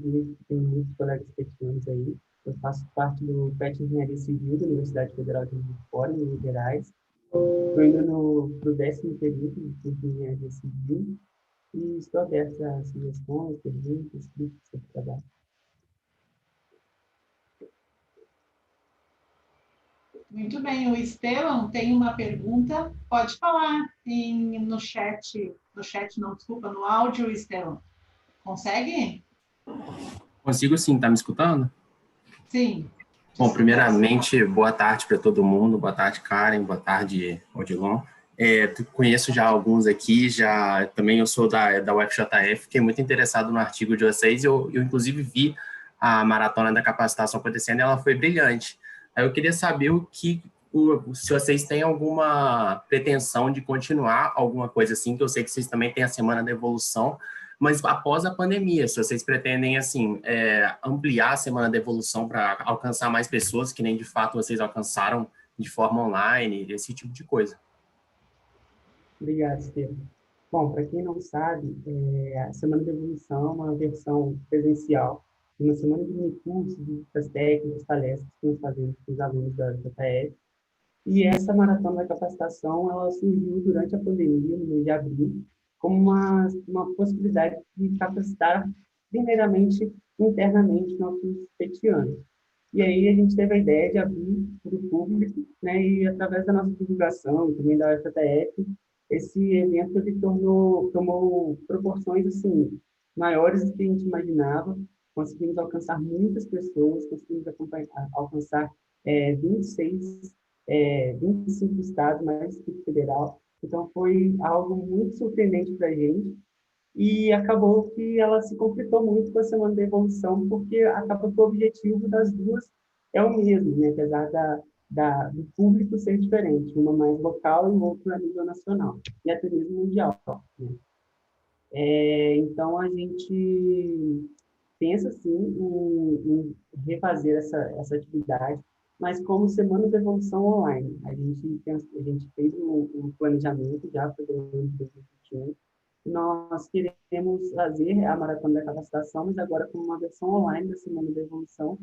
tenho muitos colegas petianos aí. Eu faço parte do PET Engenharia Civil da Universidade Federal de Juiz de Fora, em Minas Gerais. Estou indo para o 10º período de curso de Engenharia Civil e estou aberto a sugestões, perguntas, críticas sobre o trabalho. Muito bem, o Estevão tem uma pergunta. Pode falar no chat. No chat, não, desculpa, no áudio, Estevão. Consegue? Consigo sim, tá me escutando? Sim. Bom, primeiramente, boa tarde para todo mundo. Boa tarde, Karen. Boa tarde, Odilon. Conheço já alguns aqui, também eu sou da UFJF, fiquei muito interessado no artigo de vocês. Eu inclusive vi a maratona da capacitação acontecendo e ela foi brilhante. Aí eu queria saber se vocês têm alguma pretensão de continuar alguma coisa assim, que eu sei que vocês também têm a Semana da Evolução, mas após a pandemia, se vocês pretendem, assim, ampliar a Semana da Evolução para alcançar mais pessoas, que nem de fato vocês alcançaram de forma online, esse tipo de coisa. Obrigado, Estevam. Bom, para quem não sabe, a Semana da Evolução é uma versão presencial, uma semana de minicursos, dicas técnicas, palestras que nós fazemos com os alunos da JF. E essa maratona da capacitação, ela surgiu durante a pandemia, no mês de abril, como uma possibilidade de capacitar, primeiramente, internamente, nossos petianos. E aí a gente teve a ideia de abrir para o público, né, e através da nossa divulgação, também da UFJF, esse evento ele tomou proporções assim, maiores do que a gente imaginava. Conseguimos alcançar muitas pessoas, conseguimos alcançar 25 estados, mais o Distrito Federal. Então, foi algo muito surpreendente para a gente. E acabou que ela se completou muito com a Semana da Evolução, porque acaba que o objetivo das duas é o mesmo, né? Apesar do público ser diferente, uma mais local e outra a nível nacional, e até mesmo mundial. Né? Então, a gente pensa, sim, em refazer essa atividade, mas como Semana da Evolução online. A gente fez um planejamento já para o ano de 2021. Nós queremos fazer a Maratona da Capacitação, mas agora com uma versão online da Semana da Evolução,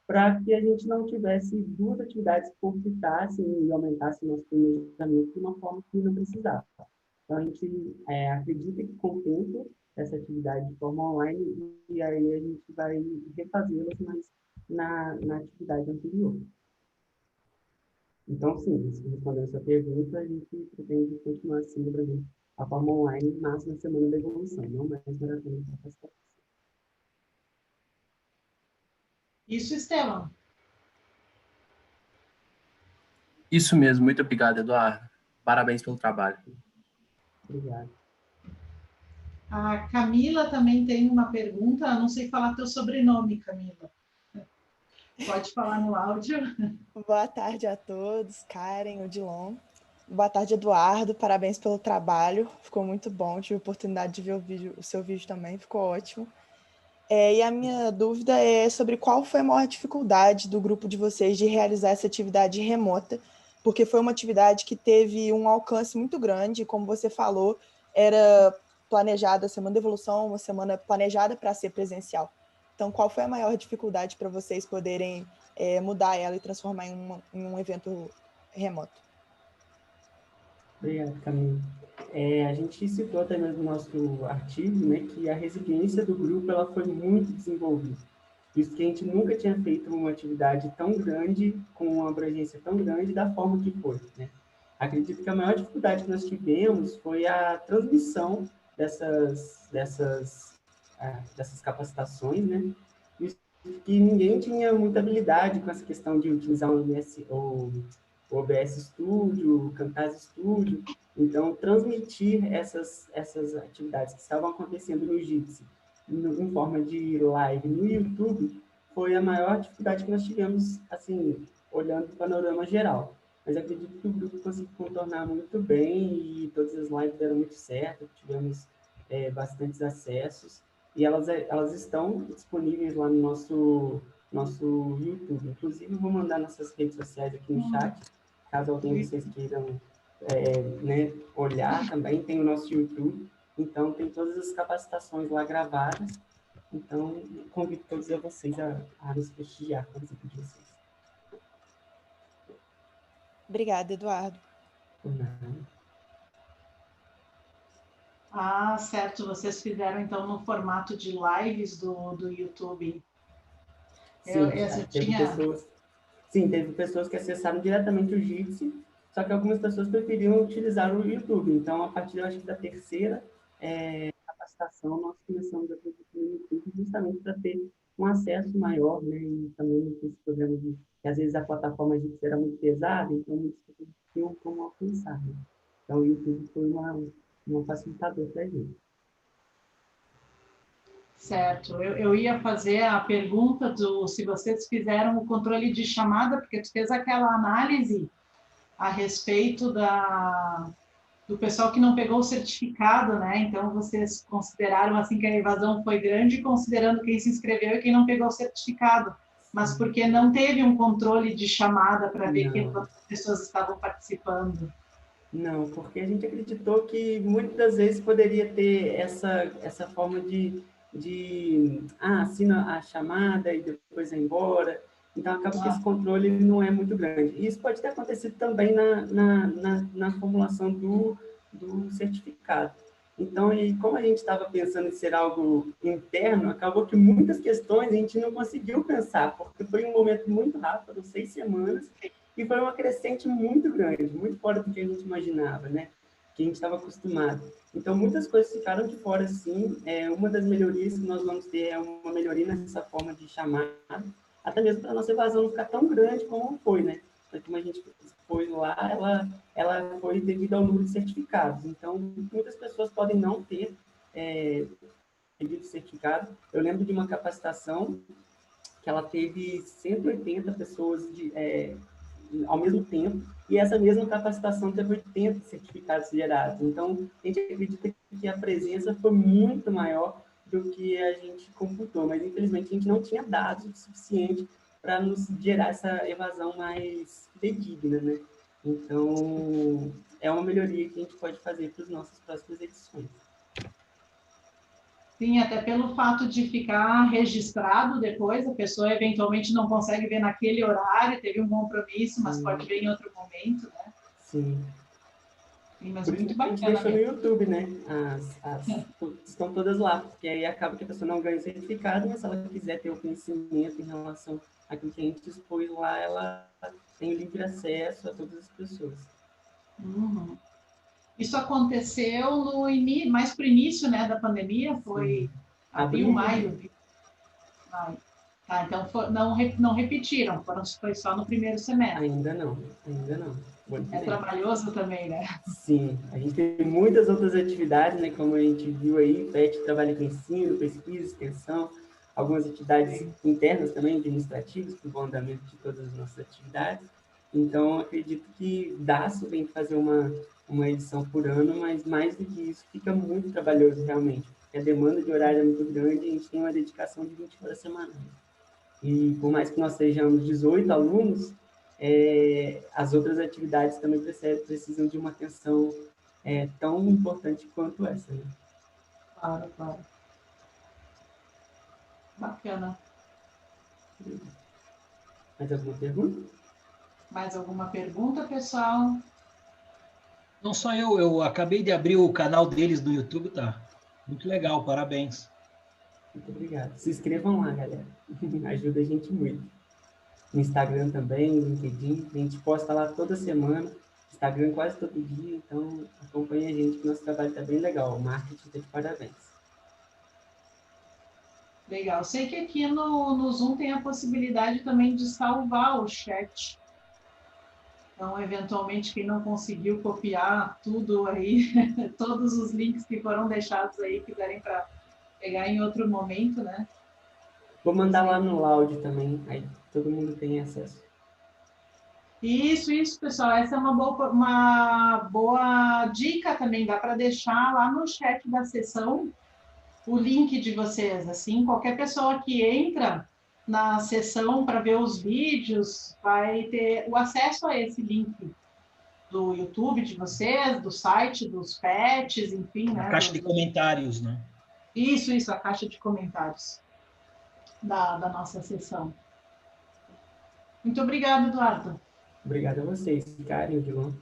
para que a gente não tivesse duas atividades que conflitassem e aumentassem o nosso planejamento de uma forma que não precisava. Então, a gente acredita que com o tempo essa atividade de forma online, e aí a gente vai refazê-las, mas na atividade anterior. Então, sim, respondendo a sua pergunta, a gente pretende continuar celebrando a forma online, mas na Semana da Evolução, não mais maratona de capacitação. Isso, Estevão. Isso mesmo, muito obrigado, Eduardo. Parabéns pelo trabalho. Obrigado. A Camila também tem uma pergunta, eu não sei falar teu sobrenome, Camila. Pode falar no áudio. Boa tarde a todos, Karen, Odilon. Boa tarde, Eduardo. Parabéns pelo trabalho. Ficou muito bom. Tive a oportunidade de ver o seu vídeo também. Ficou ótimo. E a minha dúvida é sobre qual foi a maior dificuldade do grupo de vocês de realizar essa atividade remota, porque foi uma atividade que teve um alcance muito grande, como você falou, era planejada, a Semana da Evolução, uma semana planejada para ser presencial. Então, qual foi a maior dificuldade para vocês poderem mudar ela e transformar em um evento remoto? Obrigado, Camila. A gente citou até mesmo no nosso artigo, né, que a resiliência do grupo ela foi muito desenvolvida. Visto que a gente nunca tinha feito uma atividade tão grande, com uma abrangência tão grande, da forma que foi, né? Acredito que a maior dificuldade que nós tivemos foi a transmissão dessas capacitações, né? Visto que ninguém tinha muita habilidade com essa questão de utilizar o OBS Studio, o Camtasia Studio. Então, transmitir essas atividades que estavam acontecendo no Jitsi em forma de live no YouTube foi a maior dificuldade que nós tivemos, assim, olhando o panorama geral. Mas acredito que o grupo conseguiu contornar muito bem e todas as lives deram muito certo, tivemos bastantes acessos e elas estão disponíveis lá no nosso YouTube. Inclusive, vou mandar nossas redes sociais aqui no chat, caso alguém de vocês queiram né, olhar também, tem o nosso YouTube. Então, tem todas as capacitações lá gravadas. Então, convido todos vocês a nos prestigiar com o exemplo de vocês. Obrigada, Eduardo. Ah, certo. Vocês fizeram, então, no formato de lives do YouTube. Sim, teve pessoas que acessaram diretamente o Jitsi, só que algumas pessoas preferiam utilizar o YouTube. Então, a partir, eu acho, da terceira capacitação, nós começamos a produzir no YouTube justamente para ter um acesso maior, né? E também esse programa que às vezes a plataforma Jitsi era muito pesada, então muitas pessoas tinham como alcançar, né? Então, o YouTube foi uma facilitador para a gente. Certo. Eu ia fazer a pergunta se vocês fizeram o controle de chamada, porque tu fez aquela análise a respeito do pessoal que não pegou o certificado, né? Então, vocês consideraram assim que a evasão foi grande, considerando quem se inscreveu e quem não pegou o certificado, mas porque não teve um controle de chamada para ver quantas pessoas estavam participando. Não, porque a gente acreditou que muitas das vezes poderia ter essa forma de assina a chamada e depois vai embora. Então, acaba que esse controle não é muito grande. E isso pode ter acontecido também na formulação do certificado. Então, e como a gente estava pensando em ser algo interno, acabou que muitas questões a gente não conseguiu pensar, porque foi um momento muito rápido, 6 semanas, e foi uma crescente muito grande, muito fora do que a gente imaginava, né? Que a gente estava acostumado. Então, muitas coisas ficaram de fora, sim. Uma das melhorias que nós vamos ter é uma melhoria nessa forma de chamada, até mesmo para a nossa evasão não ficar tão grande como foi, né? Porque como a gente foi lá, ela foi devido ao número de certificados. Então, muitas pessoas podem não ter pedido certificado. Eu lembro de uma capacitação que ela teve 180 pessoas ao mesmo tempo, e essa mesma capacitação teve 80 certificados gerados. Então, a gente acredita que a presença foi muito maior do que a gente computou, mas infelizmente a gente não tinha dados o suficiente para nos gerar essa evasão mais fidedigna, né? Então, é uma melhoria que a gente pode fazer para as nossas próximas edições. Sim, até pelo fato de ficar registrado depois, a pessoa eventualmente não consegue ver naquele horário, teve um compromisso, mas pode ver em outro momento, né? Sim. Sim, mas por muito isso que a gente bacana. deixou no YouTube, né? Estão todas lá, porque aí acaba que a pessoa não ganha o certificado, mas se ela quiser ter o conhecimento em relação àquilo que a gente expôs lá, ela tem livre acesso a todas as pessoas. Uhum. Isso aconteceu mais para o início, né, da pandemia, foi abril, maio. Tá, então não repetiram, foi só no primeiro semestre. Ainda não. É trabalhoso também, né? Sim, a gente tem muitas outras atividades, né, como a gente viu aí, o PET trabalha com ensino, pesquisa, extensão, algumas atividades internas também, administrativas, para o bom andamento de todas as nossas atividades. Então, acredito que dá-se bem fazer uma edição por ano, mas mais do que isso, fica muito trabalhoso realmente. A demanda de horário é muito grande e a gente tem uma dedicação de 20 horas semanais. E por mais que nós sejamos 18 alunos, as outras atividades também precisam de uma atenção tão importante quanto essa, né? Claro, claro. Bacana. Mais alguma pergunta? Mais alguma pergunta, pessoal? Não só eu acabei de abrir o canal deles do YouTube, tá? Muito legal, parabéns. Muito obrigado. Se inscrevam lá, galera. Ajuda a gente muito. No Instagram também, no LinkedIn. A gente posta lá toda semana. Instagram quase todo dia. Então, acompanhe a gente, que nosso trabalho está bem legal. O marketing está de parabéns. Legal. Sei que aqui no Zoom tem a possibilidade também de salvar o chat. Então, eventualmente, quem não conseguiu copiar tudo aí, todos os links que foram deixados aí, quiserem para pegar em outro momento, né? Vou mandar lá no áudio também, aí todo mundo tem acesso. Isso, pessoal. Essa é uma boa dica também. Dá para deixar lá no chat da sessão o link de vocês. Assim, qualquer pessoa que entra na sessão para ver os vídeos vai ter o acesso a esse link do YouTube de vocês, do site, dos pets, enfim, né? A caixa de comentários, né? Isso, a caixa de comentários da nossa sessão. Muito obrigada, Eduardo. Obrigado a vocês, Karen, Odilon.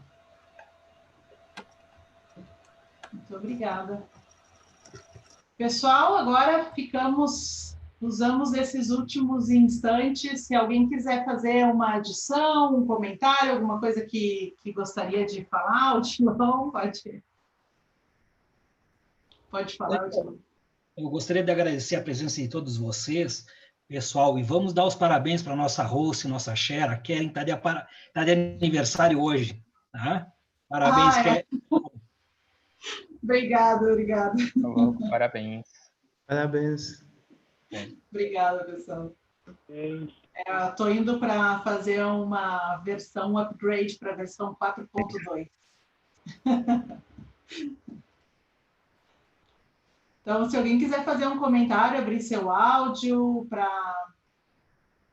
Muito obrigada. Pessoal, agora usamos esses últimos instantes. Se alguém quiser fazer uma adição, um comentário, alguma coisa que gostaria de falar, Odilon, pode falar, Odilon. Eu gostaria de agradecer a presença de todos vocês, pessoal, e vamos dar os parabéns para a nossa host, nossa Shera. Karen está de aniversário hoje, tá? Parabéns, Karen. Obrigada. Parabéns. Parabéns. Obrigada, pessoal. Estou indo para fazer uma versão upgrade para a versão 4.2. Então, se alguém quiser fazer um comentário, abrir seu áudio,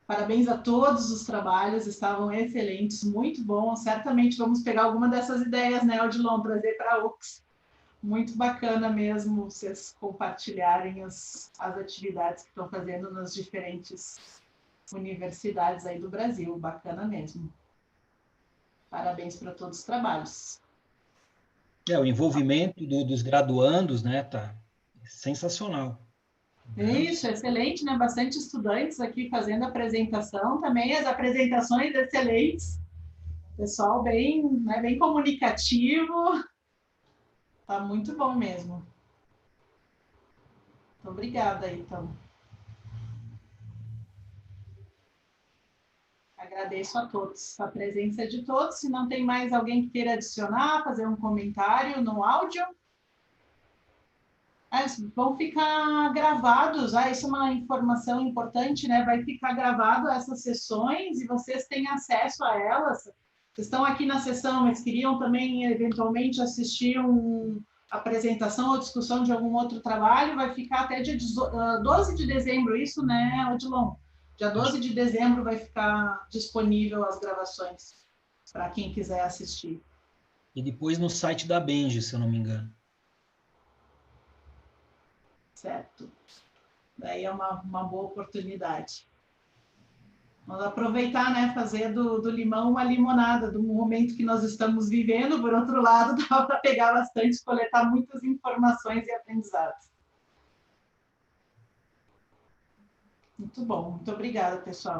parabéns a todos os trabalhos, estavam excelentes, muito bons. Certamente vamos pegar alguma dessas ideias, né, Odilon, trazer para a UX. Muito bacana mesmo vocês compartilharem as atividades que estão fazendo nas diferentes universidades aí do Brasil. Bacana mesmo. Parabéns para todos os trabalhos. O envolvimento dos graduandos, né, tá sensacional. Isso, excelente, né? Bastante estudantes aqui fazendo apresentação também, as apresentações excelentes. Pessoal bem, né, bem comunicativo. Tá muito bom mesmo. Muito obrigada, então. Agradeço a todos, a presença de todos. Se não tem mais alguém que queira adicionar, fazer um comentário no áudio, vão ficar gravados. Isso é uma informação importante, né? Vai ficar gravado essas sessões e vocês têm acesso a elas. Vocês estão aqui na sessão, mas queriam também, eventualmente, assistir uma apresentação ou discussão de algum outro trabalho, vai ficar até dia 12 de dezembro, isso, né, Odilon? Dia 12 de dezembro vai ficar disponível as gravações para quem quiser assistir. E depois no site da Benji, se eu não me engano. Certo. Daí é uma boa oportunidade. Vamos aproveitar, né, fazer do limão uma limonada, do momento que nós estamos vivendo. Por outro lado, dá para pegar bastante, coletar muitas informações e aprendizados. Muito bom. Muito obrigada, pessoal.